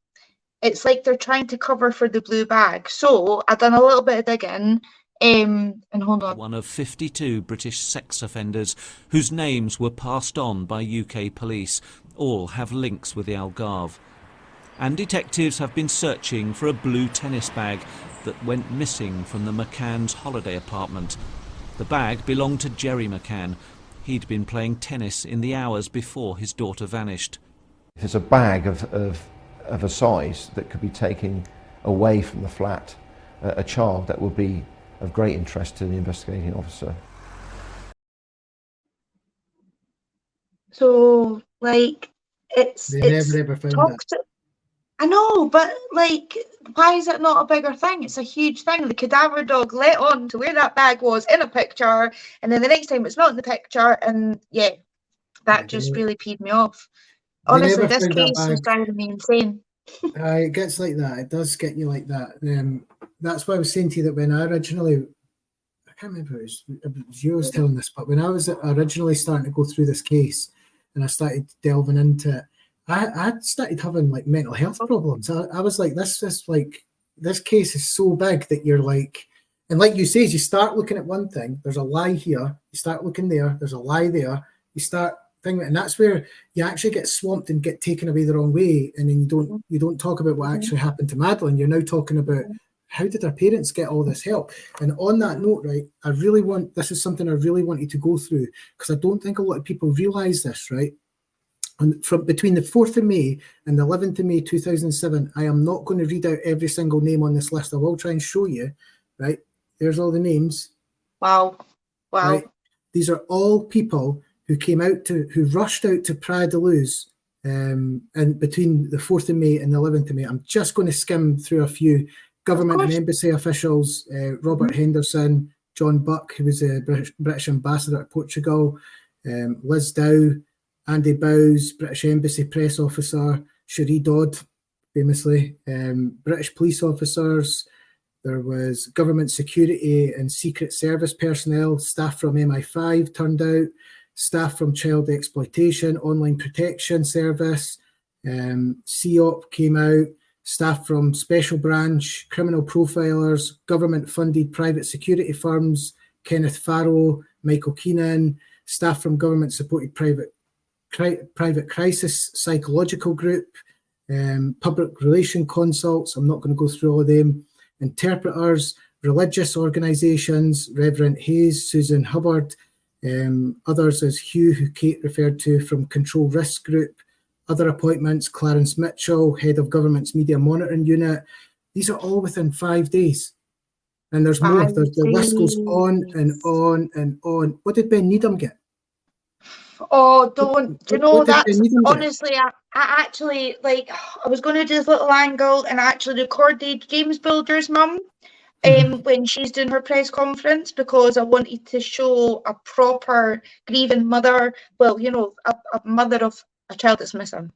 It's like they're trying to cover for the blue bag. So I've done a little bit of digging. And hold on. One of 52 British sex offenders whose names were passed on by UK police. All have links with the Algarve. And detectives have been searching for a blue tennis bag that went missing from the McCann's holiday apartment. The bag belonged to Jerry McCann. He'd been playing tennis in the hours before his daughter vanished. It's a bag of a size that could be taken away from the flat. A child that would be of great interest to the investigating officer. So, it's never ever found that. I know, but why is it not a bigger thing? It's a huge thing. The cadaver dog let on to where that bag was in a picture, and then the next time it's not in the picture, and that just really peed me off. Honestly, this case was driving me insane. It gets like that. It does get you like that. That's why I was saying to you that when I originally, I can't remember if it was you was telling this, but when I was originally starting to go through this case and I started delving into it, I started having mental health problems. I was like, this case is so big that you're like, and like you say, you start looking at one thing, there's a lie here, you start looking there, there's a lie there, you start thinking, and that's where you actually get swamped and get taken away the wrong way, and then you don't talk about what actually happened to Madeline. You're now talking about how did her parents get all this help. And on that note, right, this is something I really want you to go through, because I don't think a lot of people realize this, right? And from between the 4th of May and the 11th of May 2007, I am not going to read out every single name on this list. I will try and show you, right? There's all the names. Wow. Right? These are all people who rushed out to Praia da Luz, and between the 4th of May and the 11th of May. I'm just going to skim through a few government and embassy officials: Robert Henderson, John Buck, who was a British ambassador to Portugal, Liz Dow, Andy Bowes, British embassy press officer, Cherie Dodd, famously, British police officers. There was government security and secret service personnel, staff from MI5 turned out, staff from child exploitation, online protection service, COP came out, staff from special branch, criminal profilers, government-funded private security firms, Kenneth Farrow, Michael Keenan, staff from government-supported private crisis psychological group, public relation consults, I'm not going to go through all of them, interpreters, religious organisations, Reverend Hayes, Susan Hubbard, others as Hugh, who Kate referred to, from Control Risk Group, other appointments, Clarence Mitchell, Head of Government's Media Monitoring Unit. These are all within 5 days. And there's more. The list goes on and on and on. What did Ben Needham get? Oh, don't. Do you know, that's honestly, get? I actually, like, I was going to do this little angle and I actually recorded James Builder's mum when she's doing her press conference, because I wanted to show a proper grieving mother, well, you know, a mother of a child that's missing.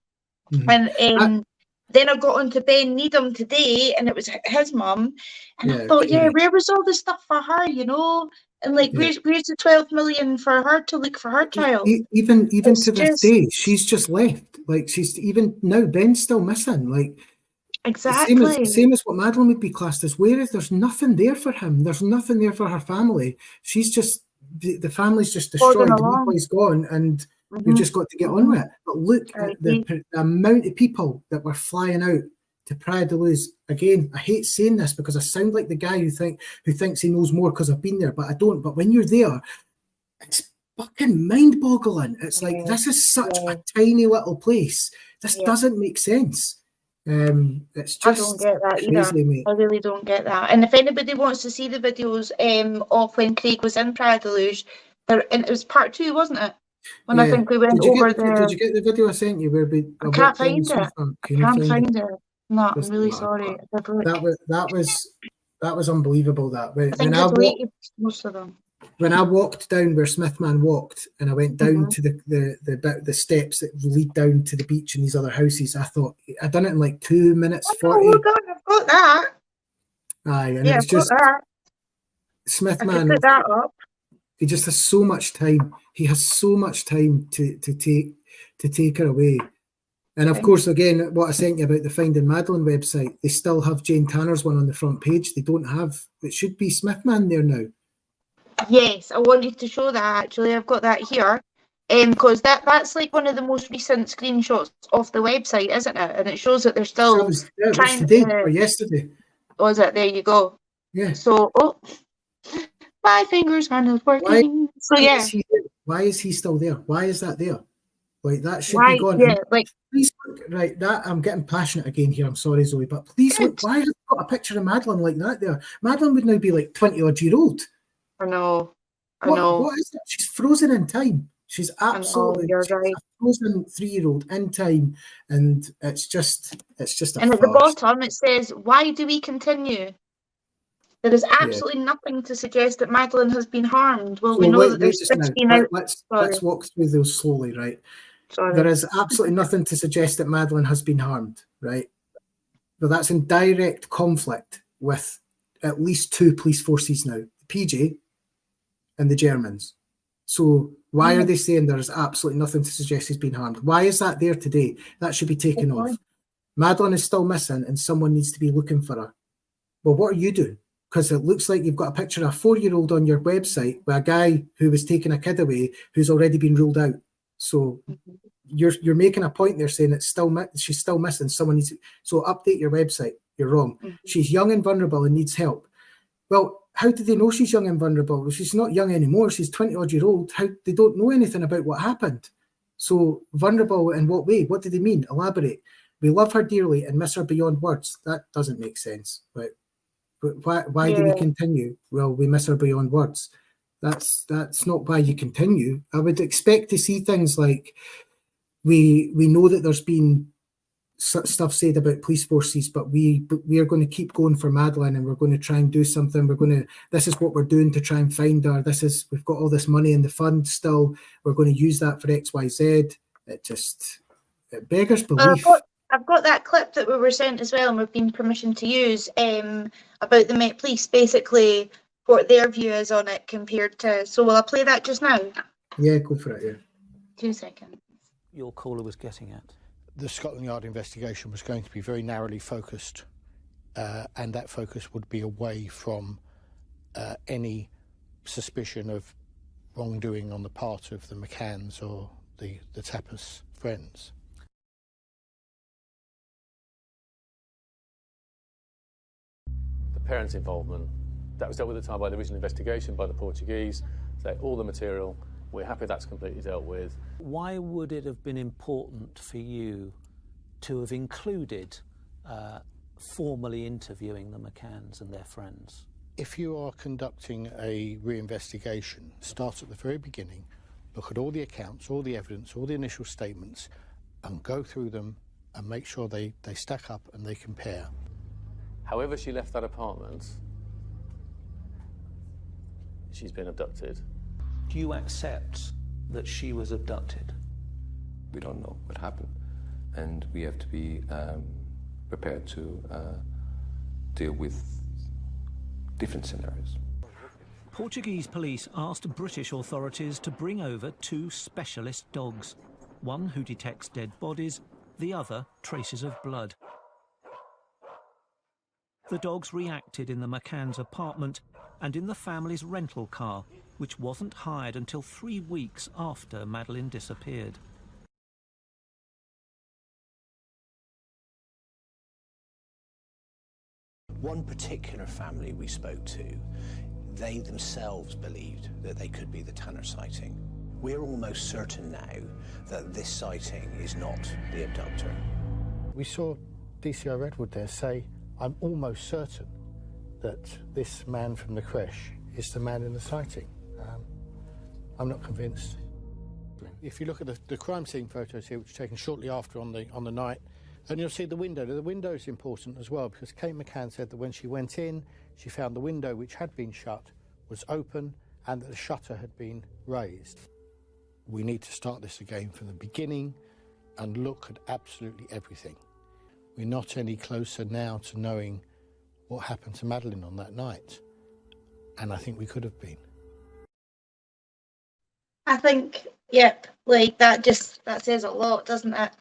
And then I got onto Ben Needham today and it was his mum, and I thought, where was all the stuff for her, you know? And like, where's the 12 million for her to look for her child? Even to this day, she's just left. Like, she's even now, Ben's still missing. Like, exactly. Same as what Madeline would be classed as. There's nothing there for him. There's nothing there for her family. She's just, the family's just destroyed. The boy's gone, and you've just got to get on with it. But look at the amount of people that were flying out to Praia da Luz. Again, I hate saying this because I sound like the guy who thinks he knows more because I've been there, but I don't. But when you're there, it's fucking mind-boggling. It's like, this is such a tiny little place. This doesn't make sense. It's just, I don't get that crazy, either. Mate. I really don't get that. And if anybody wants to see the videos of when Craig was in Praia da Luz, and it was part 2, wasn't it? When I think we went over there. Did you get the video I sent you? I can't find it. I can't find it. No, I'm really sorry. That was unbelievable. That when I walked down where Smithman walked, and I went down to the steps that lead down to the beach and these other houses, I thought I'd done it in like 2 minutes 40. Oh God, I've got that. Aye, and it's just Smithman. Put that up. He just has so much time. He has so much time to take her away. And of course, again, what I sent you about the Finding Madeline website, they still have Jane Tanner's one on the front page. They don't have, it should be Smithman there now. Yes, I wanted to show that actually. I've got that here. Because that's like one of the most recent screenshots of the website, isn't it? And it shows that they're still it was today or yesterday. Was it? There you go. Yeah. So, my fingers are not working. Why is he still there? Why is that there? Like, that should be gone. Yeah, like, please look, right, that I'm getting passionate again here. I'm sorry, Zoe, but please look, why have you got a picture of Madeline like that there? Madeline would now be like 20-odd-year-old. I know. What is that? She's frozen in time. She's absolutely you're right. A frozen 3-year-old in time, and it's just a And at farce. the bottom it says, "Why do we continue?" There is absolutely nothing to suggest that Madeline has been harmed. Well, we know that there's 16 out. Let's walk through those slowly, right? Sorry. There is absolutely nothing to suggest that Madeline has been harmed, right? But that's in direct conflict with at least 2 police forces now, the PJ and the Germans. So why are they saying there is absolutely nothing to suggest he's been harmed? Why is that there today? That should be taken off. Madeline is still missing and someone needs to be looking for her. Well, what are you doing? Because it looks like you've got a picture of a 4-year-old on your website with a guy who was taking a kid away who's already been ruled out. So you're making a point there saying she's still missing. Someone needs to, so update your website. You're wrong. She's young and vulnerable and needs help. Well, how do they know she's young and vulnerable? Well, she's not young anymore. She's 20-odd-year-old. How they don't know anything about what happened. So vulnerable in what way? What do they mean? Elaborate. We love her dearly and miss her beyond words. That doesn't make sense. Right? But why do we continue? Well, we miss our beyond words. That's not why you continue. I would expect to see things like we know that there's been stuff said about police forces, but we are going to keep going for Madeleine, and we're going to try and do something. This is what we're doing to try and find her. We've got all this money in the fund still. We're going to use that for XYZ. It beggars belief. I've got that clip that we were sent as well, and we've been permissioned to use about the Met Police, basically what their view is on it compared to. So will I play that just now? Yeah, go for it. Yeah. 2 seconds. Your caller was getting at. The Scotland Yard investigation was going to be very narrowly focused, and that focus would be away from any suspicion of wrongdoing on the part of the McCanns or the Tapas friends. The parents' involvement, that was dealt with at the time by the original investigation by the Portuguese. So all the material, we're happy that's completely dealt with. Why would it have been important for you to have included formally interviewing the McCanns and their friends? If you are conducting a reinvestigation, start at the very beginning, look at all the accounts, all the evidence, all the initial statements, and go through them and make sure they stack up and they compare. However she left that apartment, she's been abducted. Do you accept that she was abducted? We don't know what happened, and we have to be prepared to deal with different scenarios. Portuguese police asked British authorities to bring over 2 specialist dogs, one who detects dead bodies, the other traces of blood. The dogs reacted in the McCann's apartment and in the family's rental car, which wasn't hired until 3 weeks after Madeleine disappeared. One particular family we spoke to, they themselves believed that they could be the Tanner sighting. We're almost certain now that this sighting is not the abductor. We saw DCI Redwood there say, I'm almost certain that this man from the creche is the man in the sighting. I'm not convinced. If you look at the crime scene photos here, which were taken shortly after on the night, and you'll see the window. The window is important as well, because Kate McCann said that when she went in, she found the window, which had been shut, was open, and that the shutter had been raised. We need to start this again from the beginning and look at absolutely everything. We're not any closer now to knowing what happened to Madeleine on that night, and I think we could have been. I think, yep, like that says a lot, doesn't it?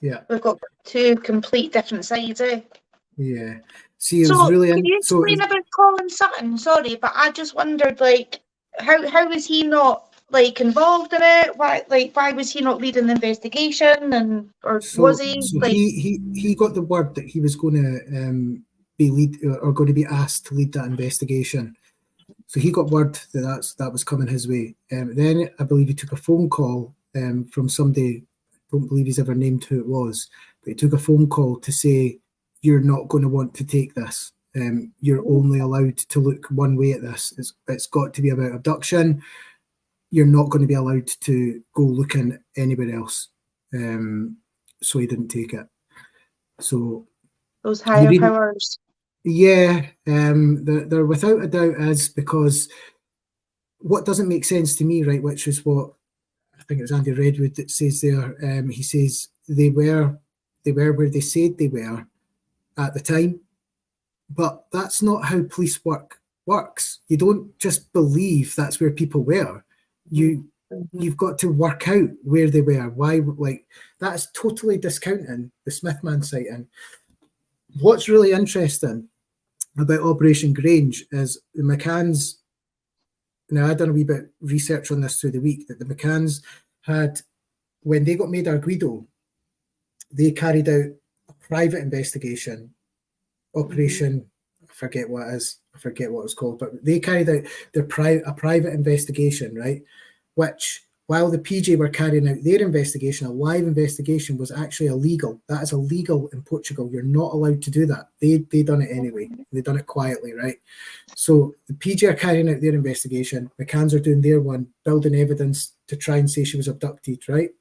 Yeah. We've got 2 complete different sides, eh? Yeah. See, it was really... Can you explain about Colin Sutton? Sorry, but I just wondered, like, how was he not, like, involved in it? Why was he not leading the investigation? Was he? So like, he got the word that he was going to going to be asked to lead that investigation. So he got word that was coming his way. Then I believe he took a phone call from somebody. I don't believe he's ever named who it was, but he took a phone call to say, you're not going to want to take this. You're only allowed to look one way at this. It's got to be about abduction. You're not going to be allowed to go looking anywhere else. So he didn't take it. So those higher powers. Yeah, there without a doubt is, because what doesn't make sense to me, right, which is what I think it was Andy Redwood that says there. He says they were where they said they were at the time, but that's not how police works. You don't just believe that's where people were. You've got to work out where they were. Why? Like, that's totally discounting the Smithman sighting. What's really interesting about Operation Grange is the McCanns. Now, I've done a wee bit of research on this through the week, that the McCanns had, when they got made Arguido, they carried out a private investigation, Operation, I forget what it was called, but they carried out a private investigation, right, which while the PJ were carrying out their investigation, a live investigation was actually illegal. That is illegal in Portugal. You're not allowed to do that. They done it anyway. They done it quietly, right? So the PJ are carrying out their investigation. McCanns are doing their one, building evidence to try and say she was abducted, right?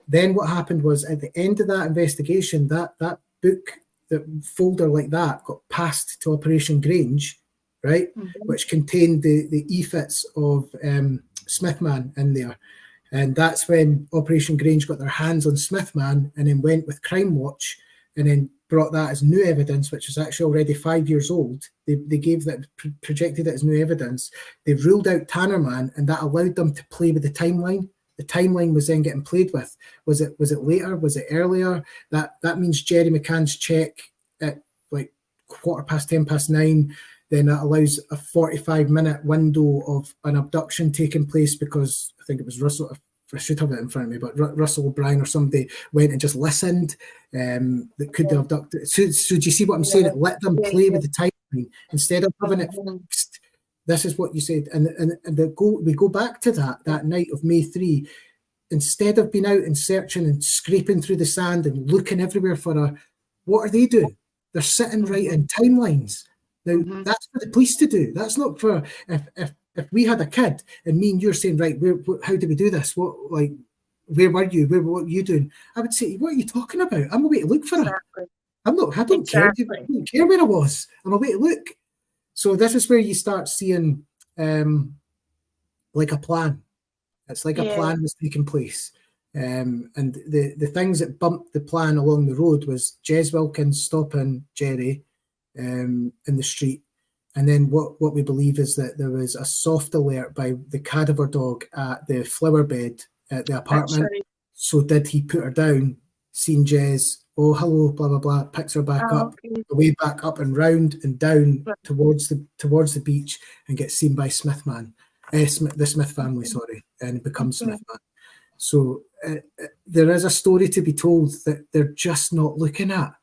Then what happened was at the end of that investigation, that book, that folder like that got passed to Operation Grange, right? Which contained the EFITs of Smithman in there. And that's when Operation Grange got their hands on Smithman and then went with Crime Watch and then brought that as new evidence, which was actually already 5 years old. They gave that, projected it as new evidence. They ruled out Tannerman, and that allowed them to play with the timeline. The timeline was then getting played with. Was it later? Was it earlier? That means Jerry McCann's check at like 9:15. Then that allows a 45-minute window of an abduction taking place, because I think it was Russell, I should have it in front of me, but Russell O'Brien or somebody went and just listened that could have abducted. So do you see what I'm saying? It let them play with the timeline instead of having it fixed. This is what you said. And we go back to that night of May 3. Instead of being out and searching and scraping through the sand and looking everywhere for her, what are they doing? They're sitting writing timelines. Now, that's for the police to do. That's not for, if we had a kid and me and you're saying, right, how do we do this? Where were you? What were you doing? I would say, what are you talking about? I'm away to look for her. I don't care. I don't care where I was. I'm away to look. So this is where you start seeing like a plan. It's like a plan was taking place. And the things that bumped the plan along the road was Jez Wilkins stopping Jerry in the street. And then what we believe is that there was a soft alert by the cadaver dog at the flower bed at the apartment. So did he put her down, seen Jez, oh, hello, blah, blah, blah, picks her back up, away back up and round and down towards the beach, and gets seen by Smithman, the Smith family, and becomes Smithman. So there is a story to be told that they're just not looking at.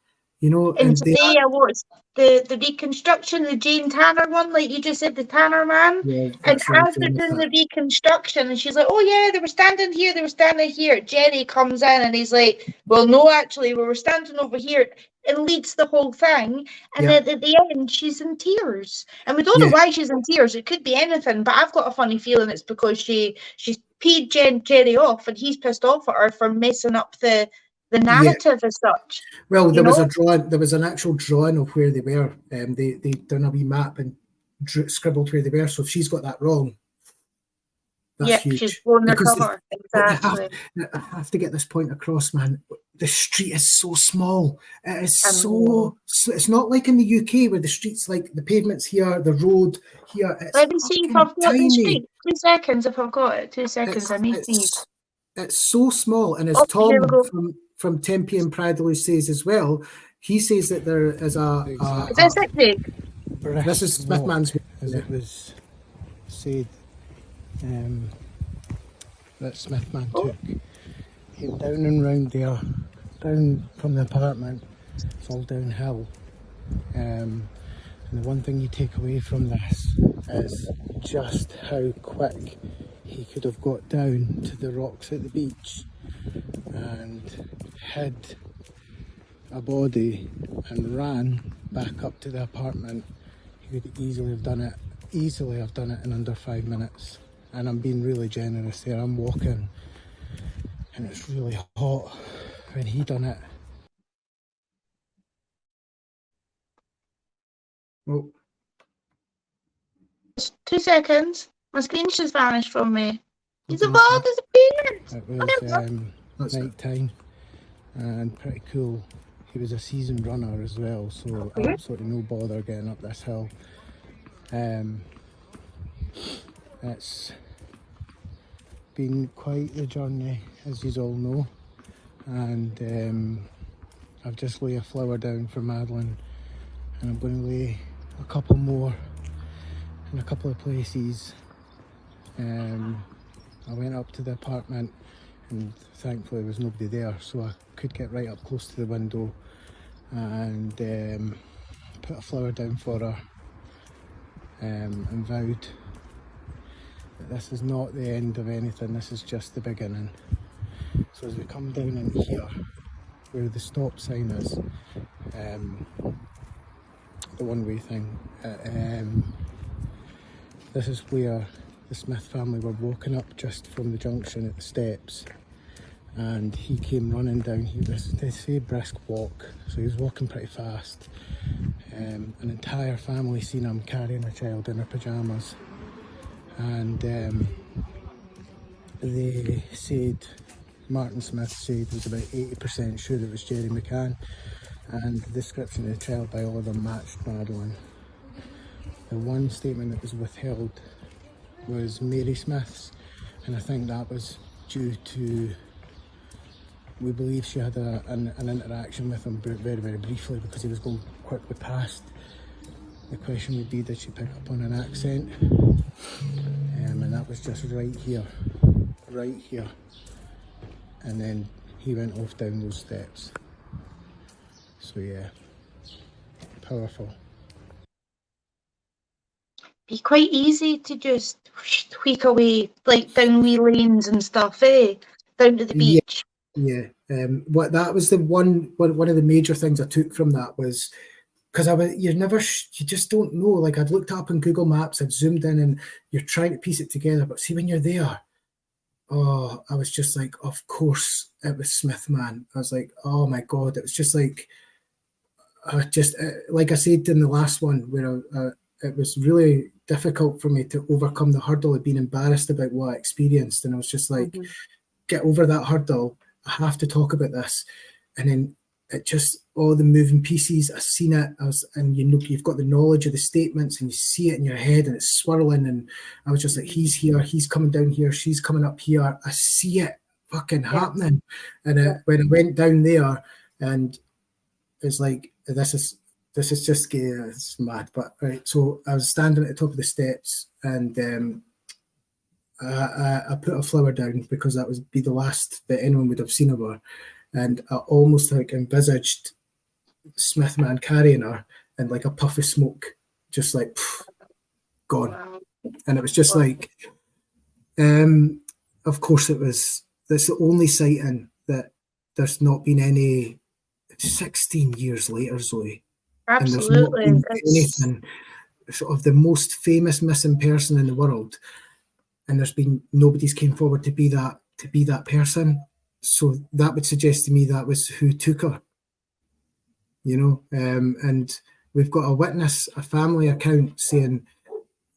And today I watched the reconstruction, the Jane Tanner one, like you just said, the Tanner man. And as they're doing the reconstruction, and she's like, oh yeah, they were standing here. Jerry comes in and he's like, well, no, actually, we were standing over here, and leads the whole thing. And then at the end, she's in tears. And we don't know why she's in tears. It could be anything, but I've got a funny feeling it's because she's peed Jerry off, and he's pissed off at her for messing up the narrative as such. Well, there was a drawing. There was an actual drawing of where they were. They done a wee map and scribbled where they were. So if she's got that wrong, that's huge. She's blown the cover. Exactly. I have to get this point across, man. The street is so small. It is so. It's not like in the UK where the streets, like the pavements here, the road here. Let me see if I've got the street. 2 seconds if I've got it. 2 seconds. I need to. It's so small, and as Tom from Tempe and Pradley says as well, he says that there is is this it, Nick? This is Smithman's, as it was said, that Smithman took. Came down and round there, down from the apartment. It's all downhill. And the one thing you take away from this is just how quick he could have got down to the rocks at the beach and hid a body and ran back up to the apartment. He could easily have done it in under 5 minutes. And I'm being really generous there. I'm walking and it's really hot when he done it. Oh. 2 seconds. My screen's just vanished from me. He's about disappeared. It was night time and pretty cool. He was a seasoned runner as well, so absolutely no bother getting up this hill. It's been quite the journey, as you all know, and I've just laid a flower down for Madeline, and I'm going to lay a couple more in a couple of places. I went up to the apartment and thankfully there was nobody there, so I could get right up close to the window and put a flower down for her, and vowed This is not the end of anything, this is just the beginning. So as we come down in here, where the stop sign is, the one-way thing, this is where the Smith family were walking up just from the junction at the steps, and he came running down here. They say brisk walk, so he was walking pretty fast. An entire family seen him carrying a child in her pyjamas, and they said, Martin Smith said he was about 80% sure it was Jerry McCann, and the description of the child by all of them matched Madeleine. The one statement that was withheld was Mary Smith's, and I think that was due to, we believe she had an interaction with him very, very briefly because he was going quickly past. The question would be, did she pick up on an accent? And that was just right here. And then he went off down those steps. So yeah, powerful. Be quite easy to just tweak away, like down wee lanes and stuff, down to the beach. Yeah. What that was one of the major things I took from that was, because you just don't know. Like, I'd looked up on Google Maps, I'd zoomed in, and you're trying to piece it together. But see, when you're there, I was just like, of course it was Smith, man. I was like, oh my God, it was just like, like I said in the last one, where it was really difficult for me to overcome the hurdle of being embarrassed about what I experienced. And I was just like, get over that hurdle. I have to talk about this. And then it just, all the moving pieces, I seen it, and you've got the knowledge of the statements, and you see it in your head, and it's swirling, and I was just like, he's here, he's coming down here, she's coming up here, I see it fucking happening. And when I went down there, and it's like, this is just gay, it's mad. But right, so I was standing at the top of the steps, and I put a flower down because that would be the last that anyone would have seen of her. And I almost like envisaged Smith man carrying her, and like a puff of smoke, just like gone. And it was just like, of course it was. That's the only sighting that there's not been any. 16 years later, Zoe. Absolutely. And there's not been anything sort of the most famous missing person in the world, and there's been nobody's came forward to be that person. So that would suggest to me that was who took her, and we've got a witness, a family account saying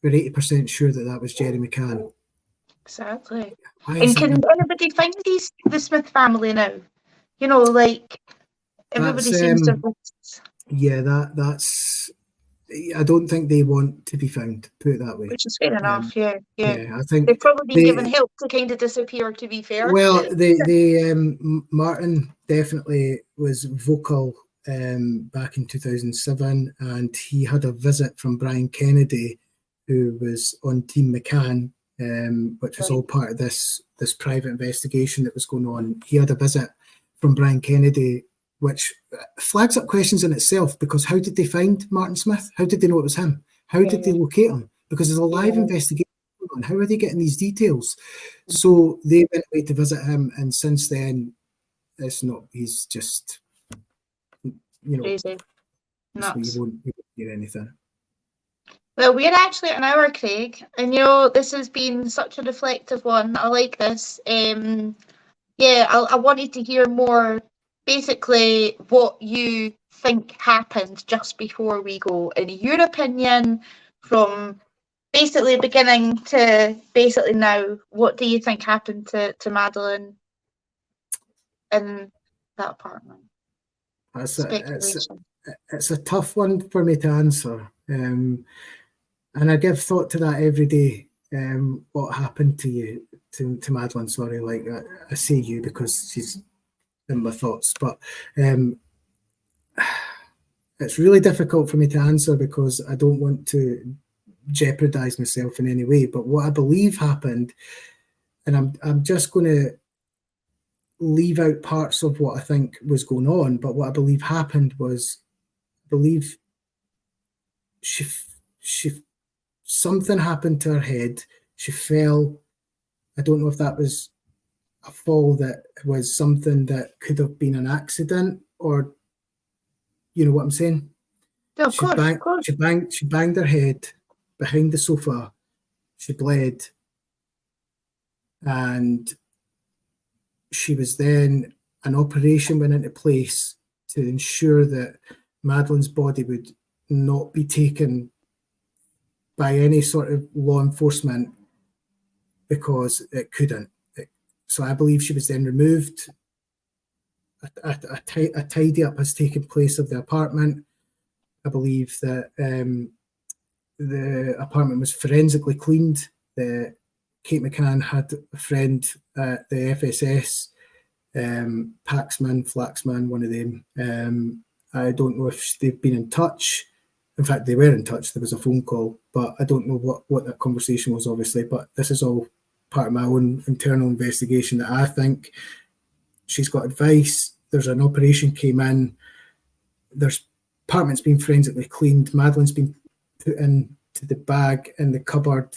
we're 80% sure that was Jerry McCann. Exactly. And can anybody find the Smith family now? Like, everybody seems to have... Yeah, that's... I don't think they want to be found, put it that way. Which is fair enough, yeah. I think they've probably been given help to kind of disappear, to be fair. Well, Martin definitely was vocal back in 2007, and he had a visit from Brian Kennedy, who was on Team McCann, which was all part of this private investigation that was going on. He had a visit from Brian Kennedy, which flags up questions in itself, because how did they find Martin Smith? How did they know it was him? How did they locate him? Because there's a live investigation going on. How are they getting these details? So they went away to visit him, and since then, he's just, crazy. Nuts. You won't hear anything. Well, we're actually at an hour, Craig, and this has been such a reflective one. I like this. I wanted to hear more, basically, what you think happened just before we go. In your opinion, from basically beginning to basically now, what do you think happened to Madeleine in that apartment? It's a tough one for me to answer. And I give thought to that every day. What happened to you, to Madeleine? Sorry, like I say you because she's in my thoughts, but it's really difficult for me to answer because I don't want to jeopardize myself in any way. But what I believe happened, and I'm just going to leave out parts of what I think was going on, but what I believe happened was, I believe she something happened to her head. She fell. I don't know if that was a fall that was something that could have been an accident, or you know what I'm saying? Yeah, of course. She banged her head behind the sofa. She bled, and she was then, an operation went into place to ensure that Madeline's body would not be taken by any sort of law enforcement, because it couldn't. So I believe she was then removed. A tidy up has taken place of the apartment. I believe that the apartment was forensically cleaned. Kate McCann had a friend at the FSS, Paxman, Flaxman, one of them. I don't know if they've been in touch. In fact, they were in touch. There was a phone call, but I don't know what that conversation was, obviously. But this is all part of my own internal investigation, that I think she's got advice. There's an operation came in. There's apartment's been forensically cleaned. Madeline's been put into the bag in the cupboard.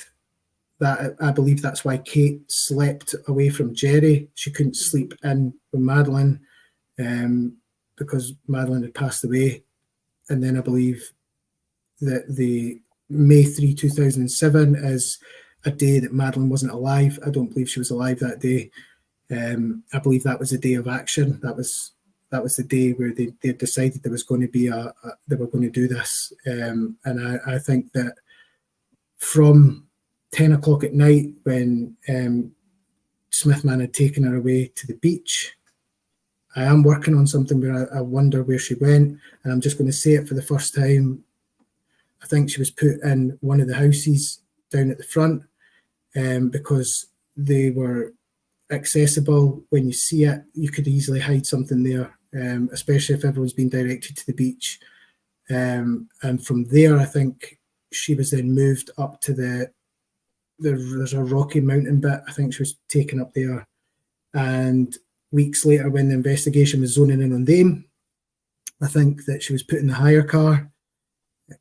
That I believe that's why Kate slept away from Jerry. She couldn't sleep in with Madeline because Madeline had passed away. And then I believe that the May 3, 2007 is a day that Madeline wasn't alive. I don't believe she was alive that day. I believe that was a day of action. That was the day where they decided there was going to be they were going to do this. And I think that from 10 o'clock at night, when Smithman had taken her away to the beach, I am working on something where I wonder where she went, and I'm just going to say it for the first time. I think she was put in one of the houses down at the front because they were accessible. When you see it, you could easily hide something there, especially if everyone's been directed to the beach. And from there, I think she was then moved up to there's a rocky mountain bit. I think she was taken up there. And weeks later, when the investigation was zoning in on them, I think that she was put in the hire car,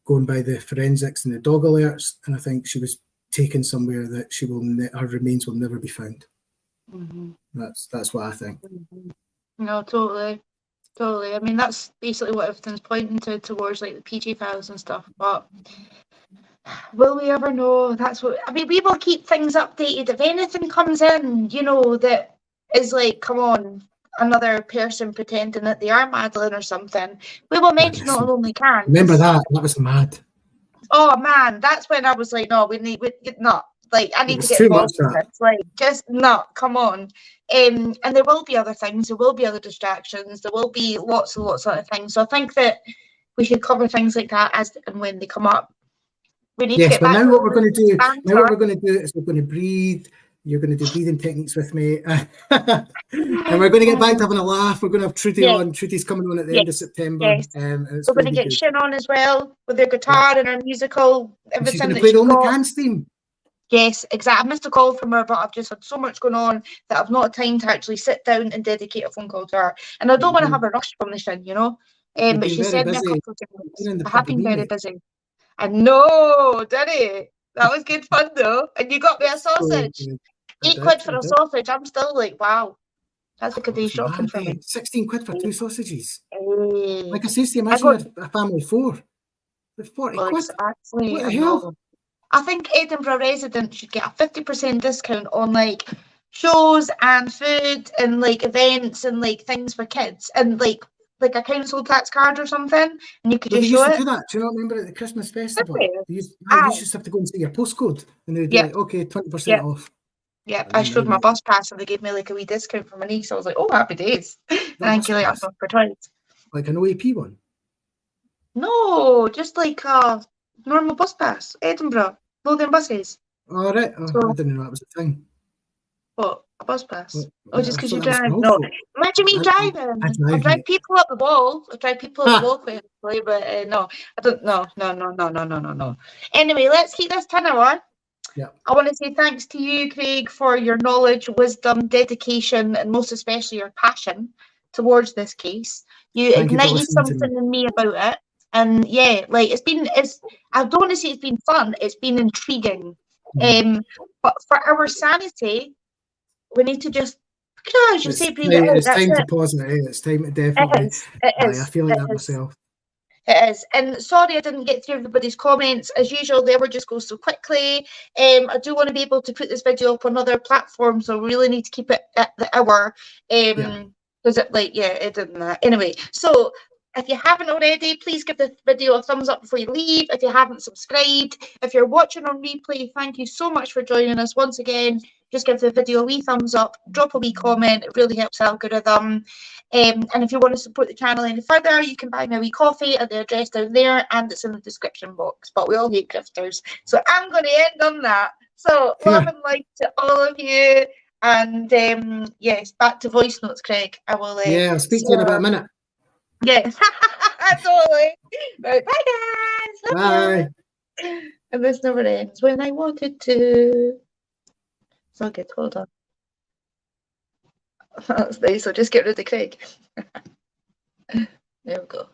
going by the forensics and the dog alerts, and I think she was taken somewhere that her remains will never be found. Mm-hmm. That's what I think. Mm-hmm. No, totally. I mean, that's basically what everything's pointing towards, like the PG files and stuff. But will we ever know? That's what I mean. We will keep things updated if anything comes in, that is like, come on, another person pretending that they are Madeline or something. We will mention it on OnlyCans. Remember that was mad. Oh man, that's when I was like, no, we need not. Like, I need to get involved in this. Like, just not. Come on. And there will be other things. There will be other distractions. There will be lots and lots of other things. So I think that we should cover things like that as and when they come up. We need to get back. Now what we're going to do? Now what we're going to do is we're going to breathe. You're going to do breathing techniques with me, and we're going to get back to having a laugh. We're going to have Trudy on. Trudy's coming on at the end of September. Yes. And we're going to get Shin on as well with her guitar and her musical. Everything. She's going to play the OnlyCans theme. Yes, exactly. I missed a call from her, but I've just had so much going on that I've not had time to actually sit down and dedicate a phone call to her. And I don't want to have her rushed from the Shin, But she said me a couple of times. I have been very busy. I know, did it? That was good fun though. And you got me a sausage. £8 for a sausage. I'm still like, wow. That's like a day shopping for me. 16 quid for 2 sausages. Like I say to you, imagine a family of 4. 40 quid. Exactly. What the hell? I think Edinburgh residents should get a 50% discount on like shows and food and like events and like things for kids and like a council tax card or something, and you could just show it. Do that. Do you not remember at the Christmas festival? You just have to go and see your postcode, and they'd be like, okay, 20% off. Yep, I showed my bus pass and they gave me like a wee discount for my niece. I was like, oh, happy days. Thank you, like I'm for twice. Like an OAP one? No, just like a normal bus pass, Edinburgh, Lothian buses. All right. I didn't know that was a thing. What? A bus pass? Just because you drive? No. Imagine me driving. I drive people up the wall. I drive people up the walkway, but no. I don't. No. Anyway, let's keep this tenor on. Yeah. I want to say thanks to you, Craig, for your knowledge, wisdom, dedication, and most especially your passion towards this case. You ignited something in me about it. And yeah, like I don't want to say it's been fun, it's been intriguing. But for our sanity, we need to just, as you say, breathe it out. It's That's time it. to pause it. It's time to definitely. It is. It is. I feel like it that is. myself. It is. And sorry I didn't get through everybody's comments. As usual, they ever just go so quickly. I do want to be able to put this video up on other platforms, so we really need to keep it at the hour. Because it didn't that. Anyway, so if you haven't already, please give this video a thumbs up before you leave. If you haven't subscribed, if you're watching on replay, thank you so much for joining us once again. Just give the video a wee thumbs up, drop a wee comment. It really helps the algorithm. And if you want to support the channel any further, you can buy me a wee coffee at the address down there, and it's in the description box. But we all hate grifters, so I'm going to end on that. So love and light to all of you, and yes, back to voice notes, Craig. I will. I'll speak to you in about a minute. Yes, totally. Right, bye guys. Bye. And this never ends when I wanted to. It's all good. Hold on. That's nice. So just get rid of Craig. There we go.